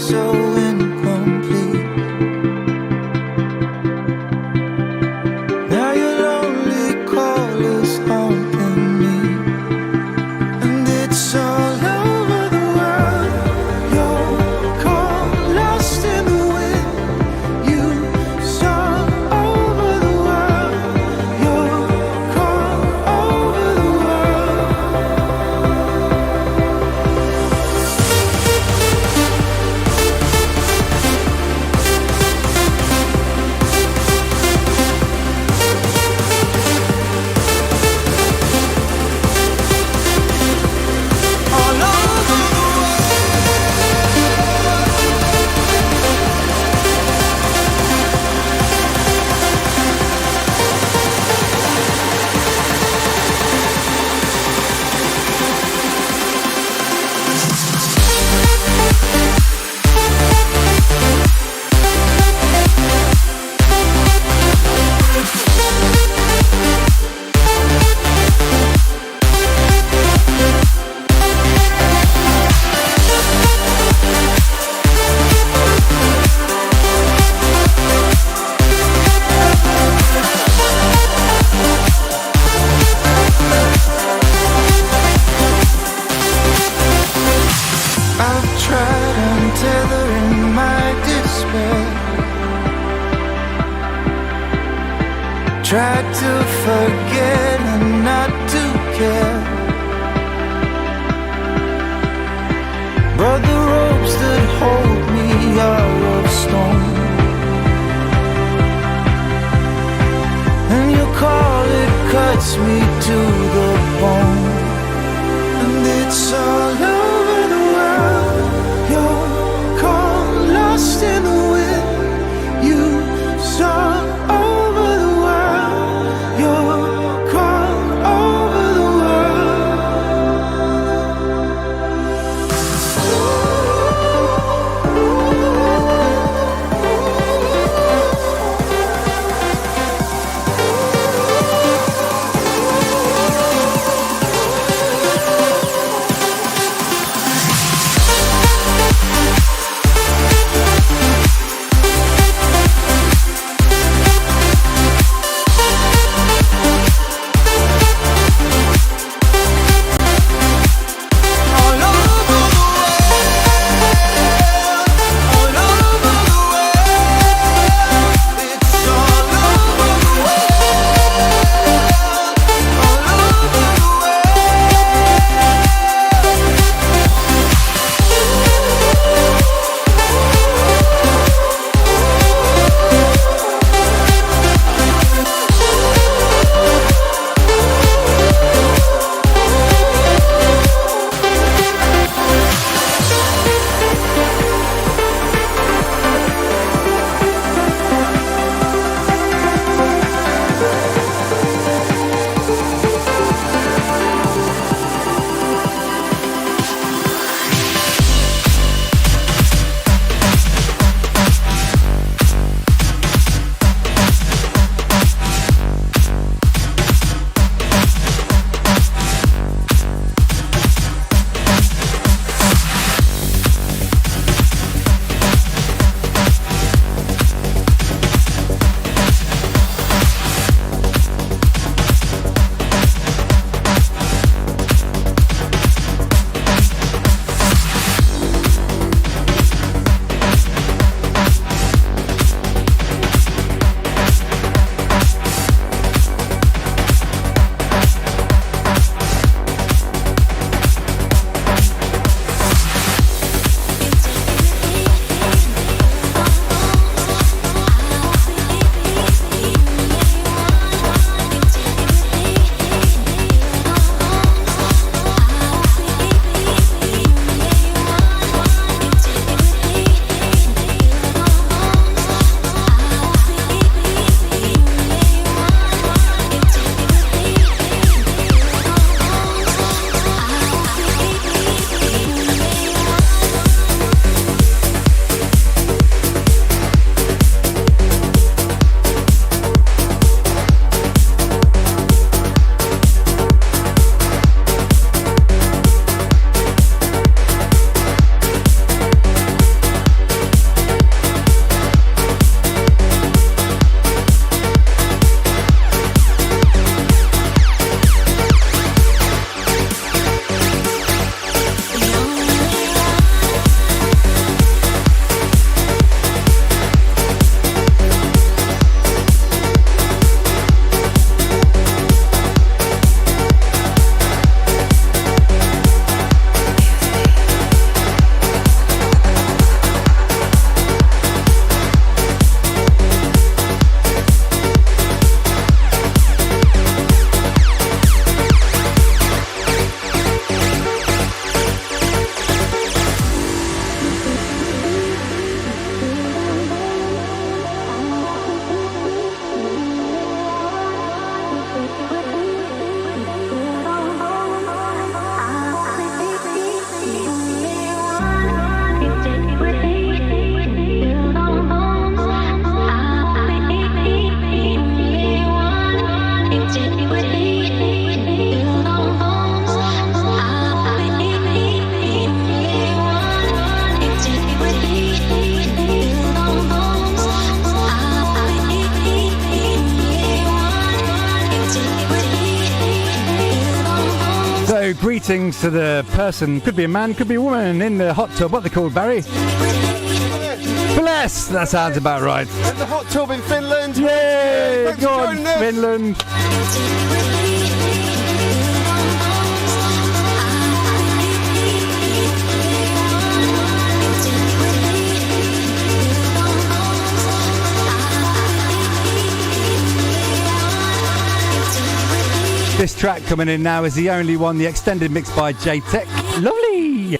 tried to forget and not to care, but the ropes that hold me are of stone. And you call it cuts me to the bone. And it's all over the world. You're caught lost in the wind. You saw over the world. You're caught over the Greetings to the person, could be a man, could be a woman, in the hot tub. What are they called, Barry? Bless! That sounds about right. And the hot tub in Finland. Yay! Thanks Go for on, joining us. Finland. This track coming in now is the only one, the extended mix by J-Tech. Lovely!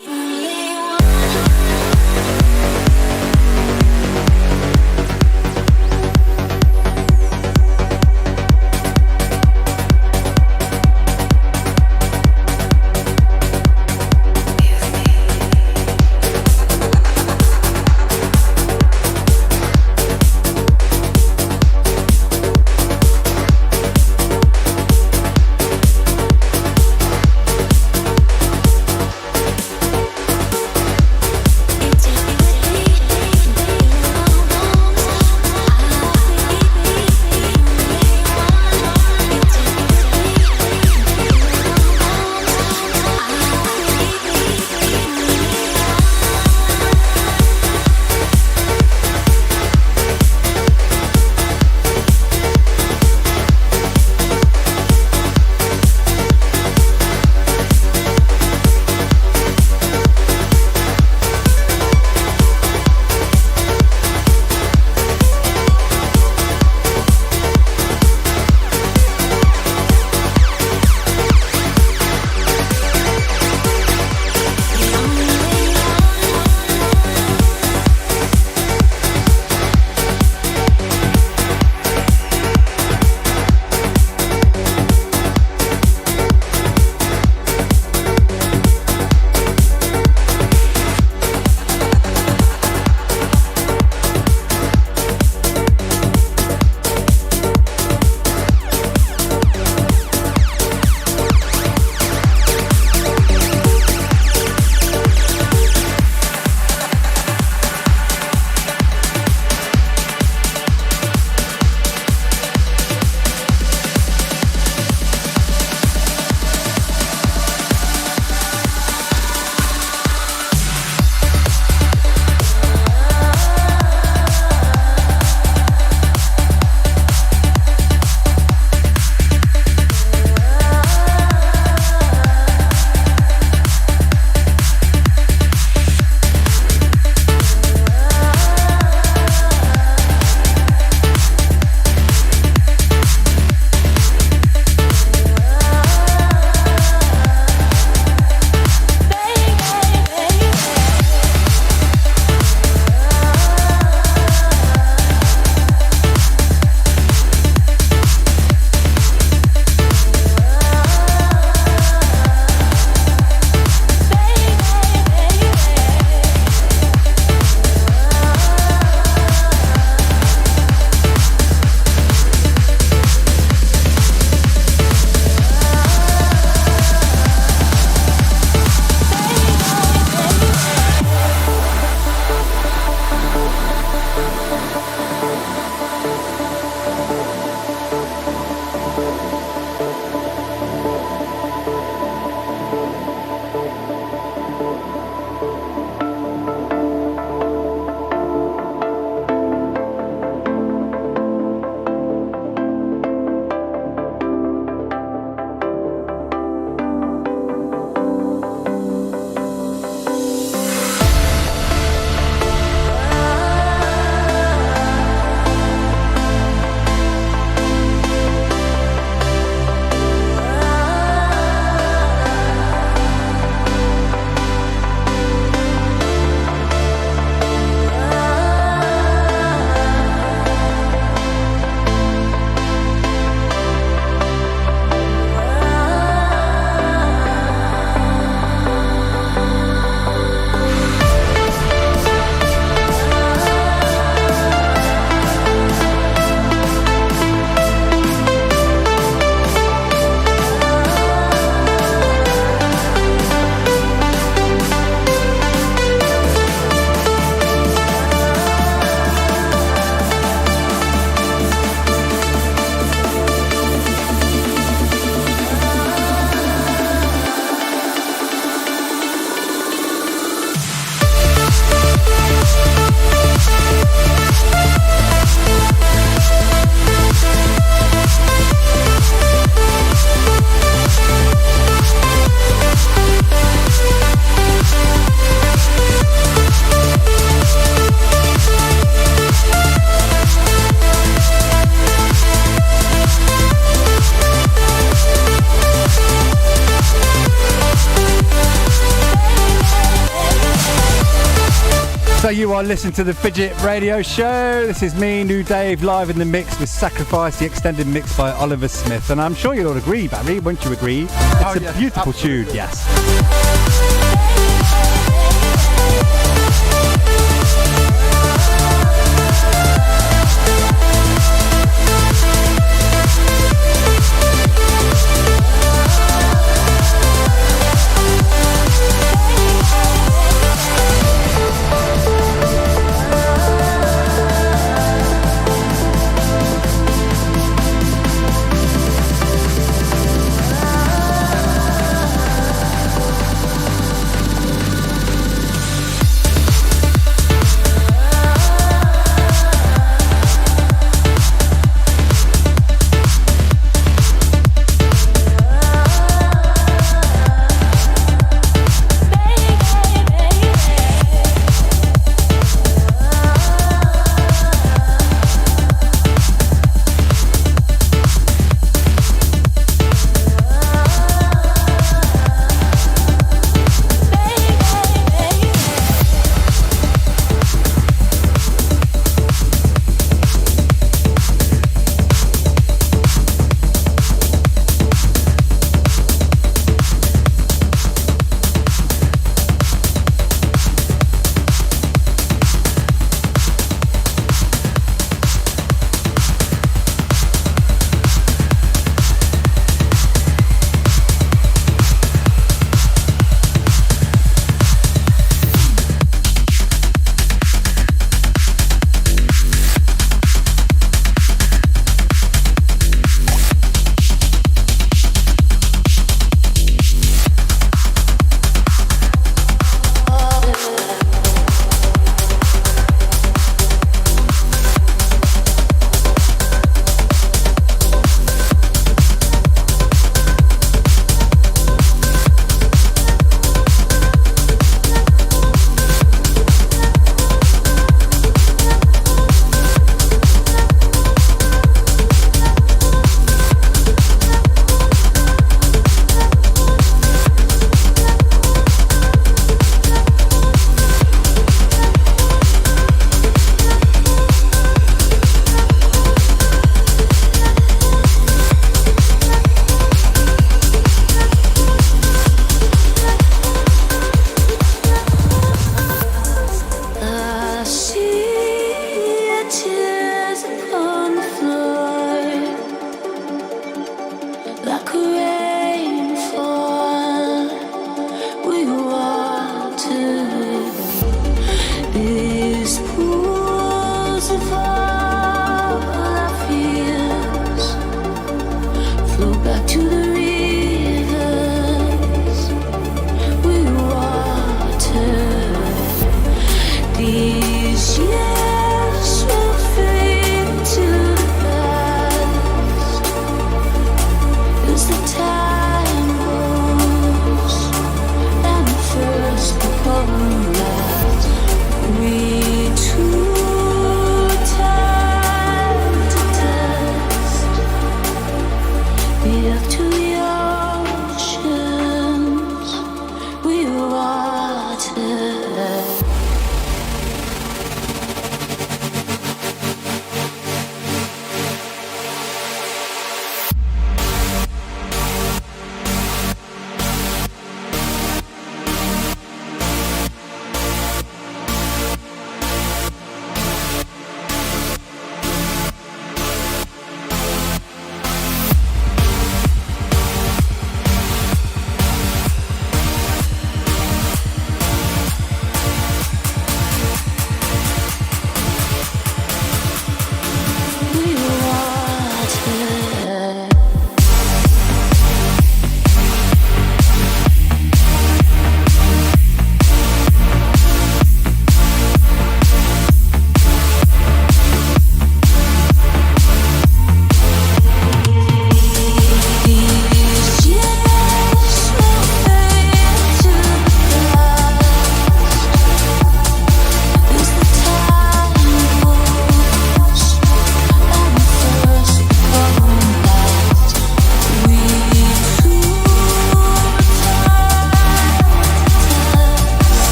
So you are listening to the Fidget Radio Show. This is me, New Dave, live in the mix with Sacrifice, the extended mix by Oliver Smith. And I'm sure you'll all agree, Barry, won't you agree? It's a beautiful tune, yes.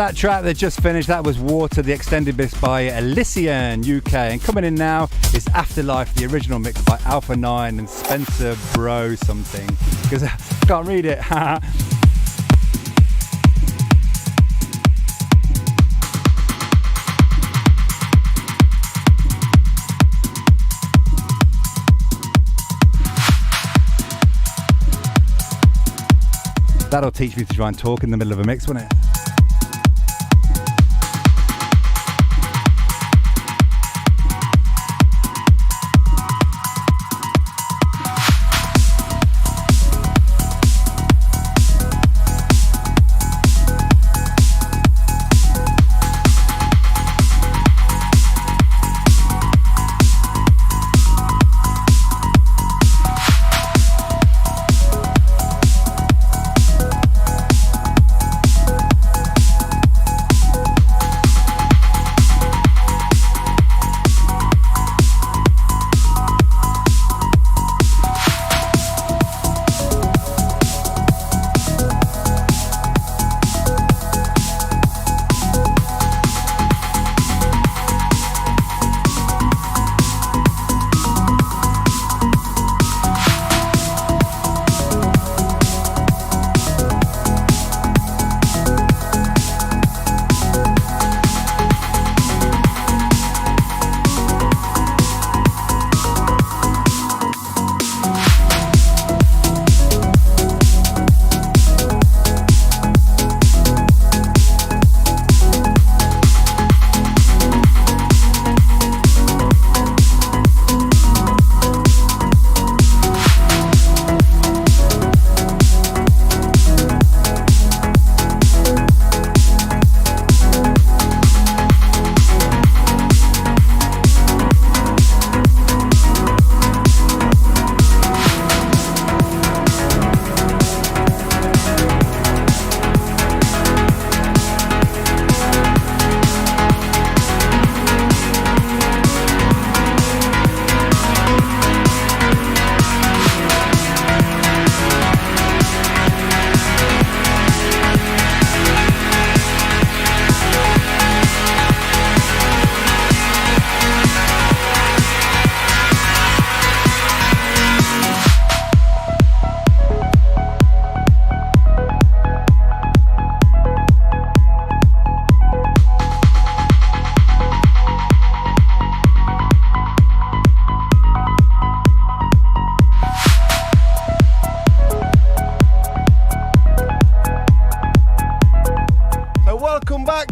that track that just finished, that was Water, the extended mix by Elysian UK. And coming in now is Afterlife, the original mix by Alpha 9 and Spencer Bro something. Because I can't read it. That'll teach me to try and talk in the middle of a mix, won't it?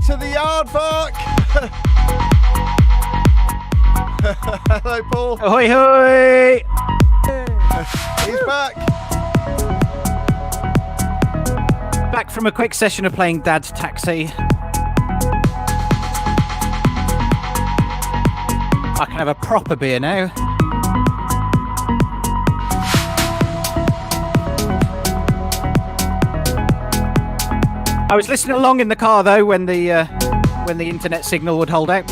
to the Aardvark. Hello, Paul. Ahoy, hoy! He's back. Back from a quick session of playing Dad's Taxi. I can have a proper beer now. I was listening along in the car though when the internet signal would hold out.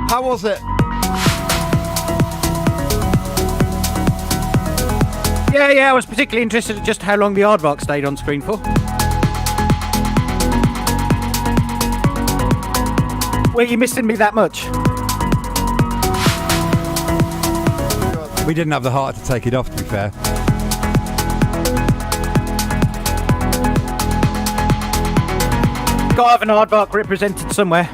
How was it? Yeah, I was particularly interested in just how long the Aardvark stayed on screen for. Were you missing me that much? We didn't have the heart to take it off, to be fair. Gotta have an Aardvark represented somewhere.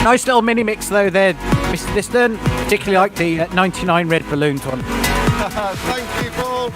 Nice little mini mix though there, Mr. Diston. Particularly like the 99 Red Balloons one. Thank you, Paul.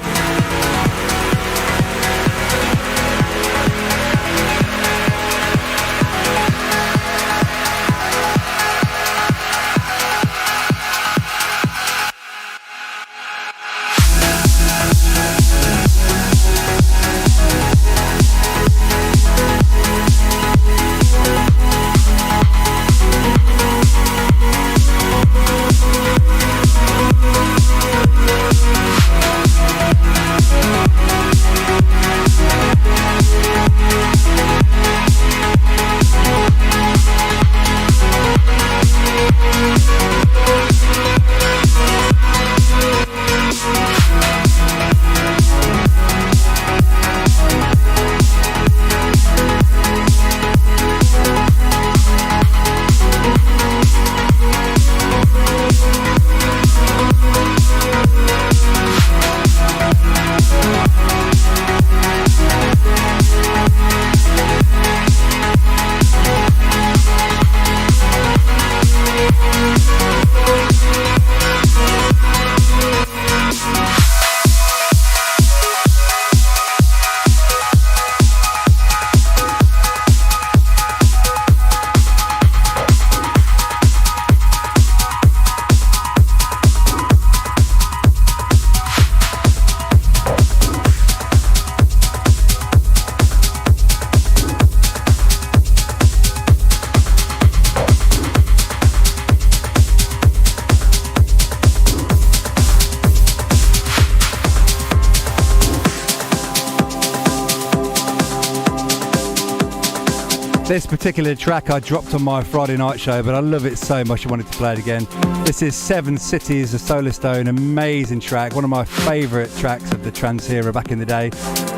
This particular track I dropped on my Friday night show, but I love it so much I wanted to play it again. This is Seven Cities of Solar Stone, amazing track, one of my favourite tracks of the trance era back in the day.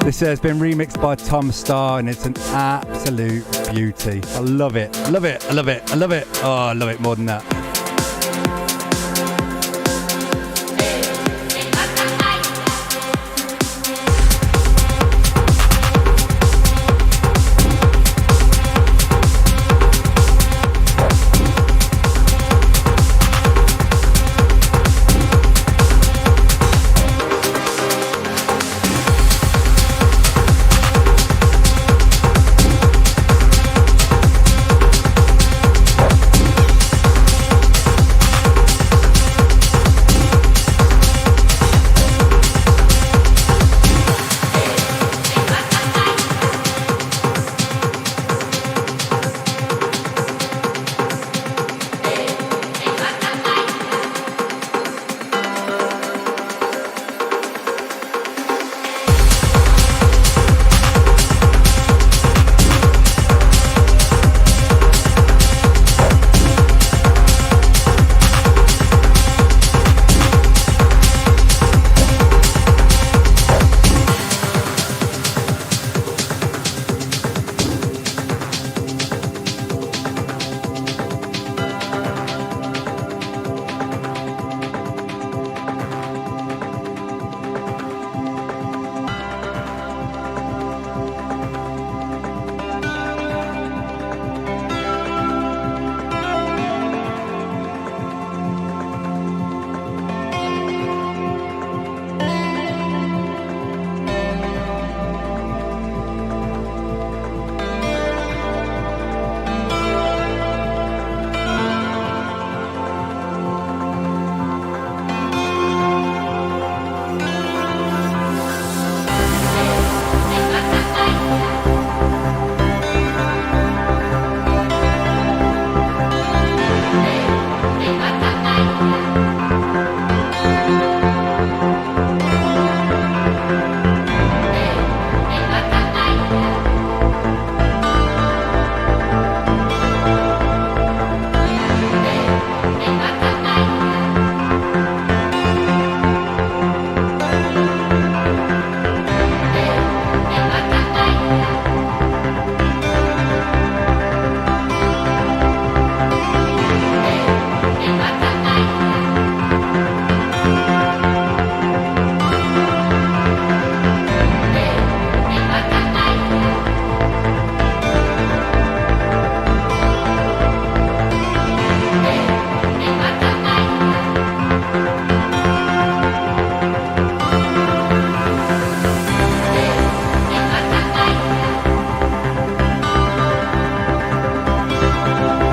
This has been remixed by Tom Starr and it's an absolute beauty. I love it, I love it, I love it, I love it. Oh, I love it more than that.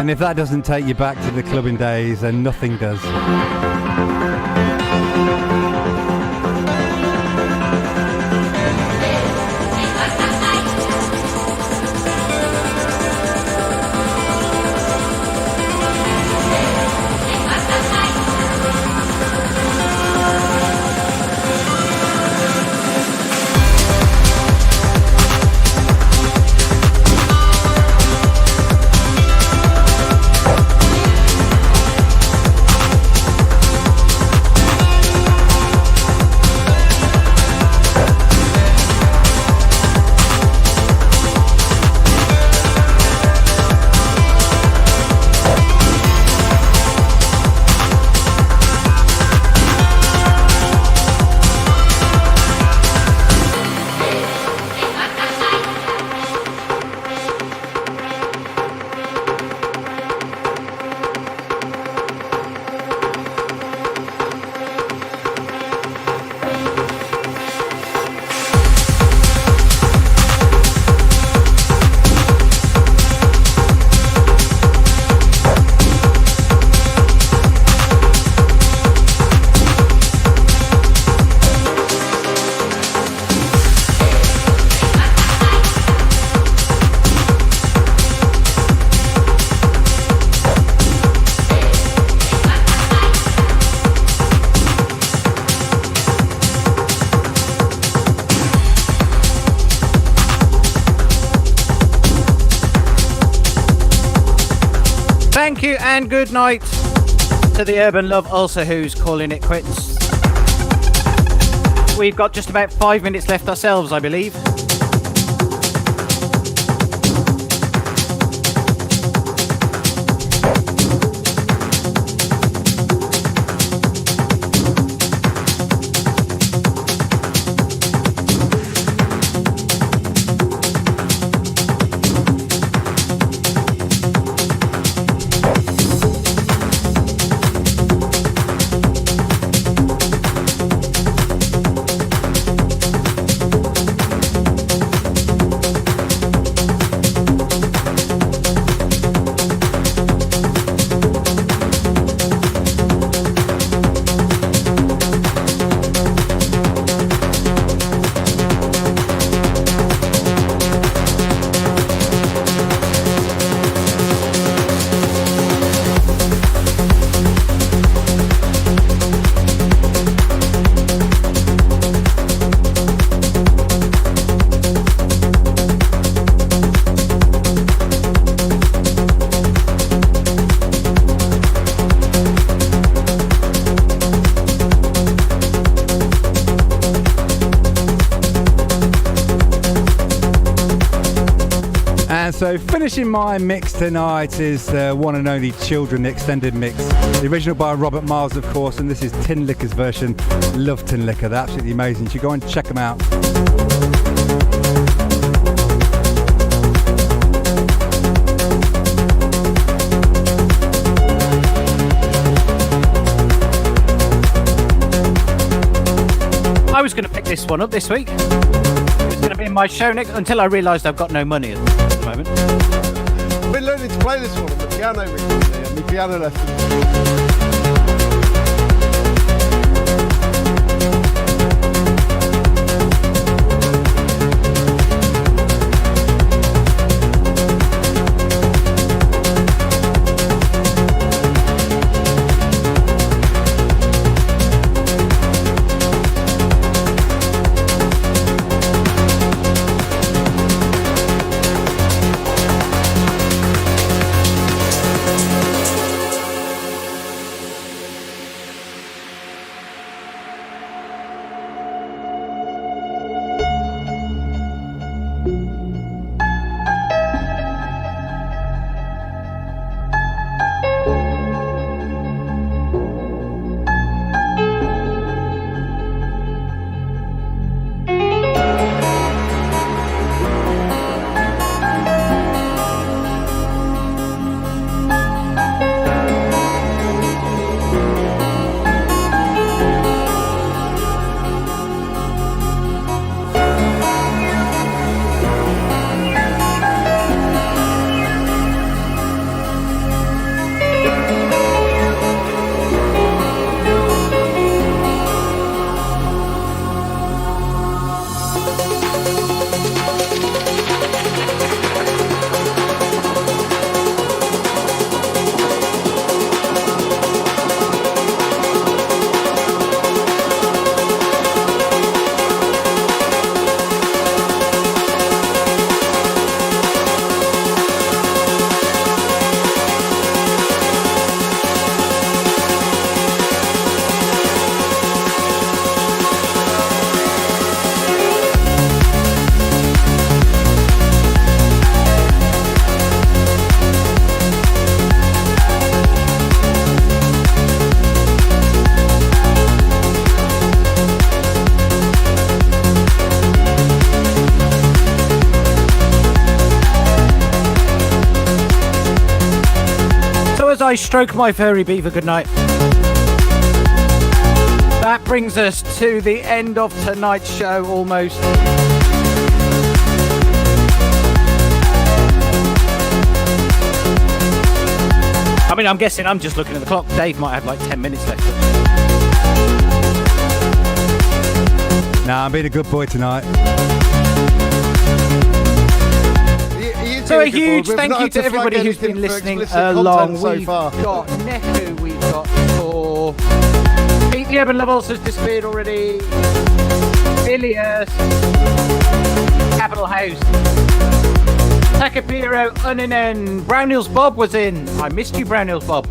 And if that doesn't take you back to the clubbing days, then nothing does. And good night to the Urban Love also, who's calling it quits. We've got just about 5 minutes left ourselves, I believe. So finishing my mix tonight is the one and only Children extended mix. The original by Robert Miles, of course, and this is Tin Liquor's version. Love Tin Liquor, they're absolutely amazing. You should go and check them out. I was going to pick this one up this week. It was going to be in my show next until I realised I've got no money at the moment. I've been learning to play this one on the piano recently, on my piano lessons. I stroke my furry beaver goodnight. That brings us to the end of tonight's show almost. I mean, I'm guessing I'm just looking at the clock. Dave might have like 10 minutes left. Nah, I'm being a good boy tonight. So a huge thank you to everybody who's been listening along. We've got Neku, we've got Thor, Pete the Urban Levels has disappeared already, Ilias, Capital House, Takapiro, Uninen, Brown Hills Bob was in. I missed you, Brown Hills Bob.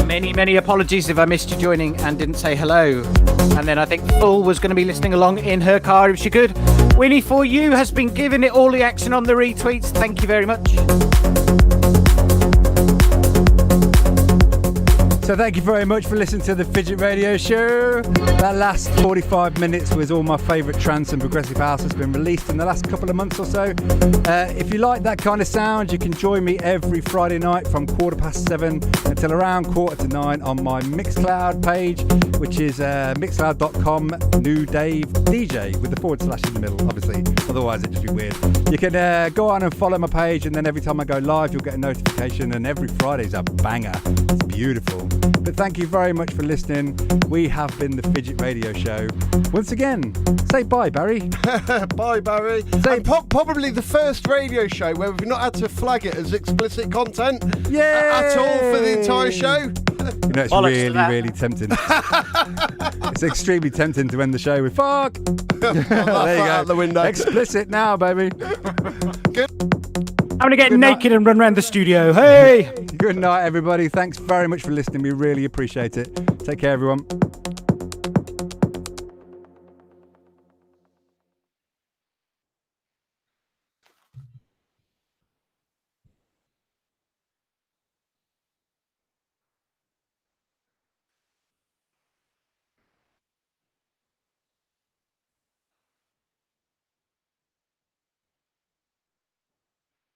Many apologies if I missed you joining and didn't say hello. And then I think Full was going to be listening along in her car if she could. Winnie For You has been giving it all the action on the retweets. Thank you very much. So thank you very much for listening to the Fidget Radio Show. That last 45 minutes was all my favourite trance and progressive house that's been released in the last couple of months or so. If you like that kind of sound, you can join me every Friday night from 7:15 until around 8:45 on my Mixcloud page, which is mixcloud.com new Dave DJ with the / in the middle, obviously. Otherwise it'd just be weird. You can go on and follow my page, and then every time I go live, you'll get a notification, and every Friday's a banger. It's beautiful. But thank you very much for listening. We have been the Fidget Radio Show. Once again, say bye, Barry. Bye, Barry. And probably the first radio show where we've not had to flag it as explicit content at all for the entire show. You know, it's really tempting. It's extremely tempting to end the show with fuck. There you go. Out the window. Explicit now, baby. Good. I'm going to get naked and run around the studio. Hey! Good night, everybody. Thanks very much for listening. We really appreciate it. Take care, everyone.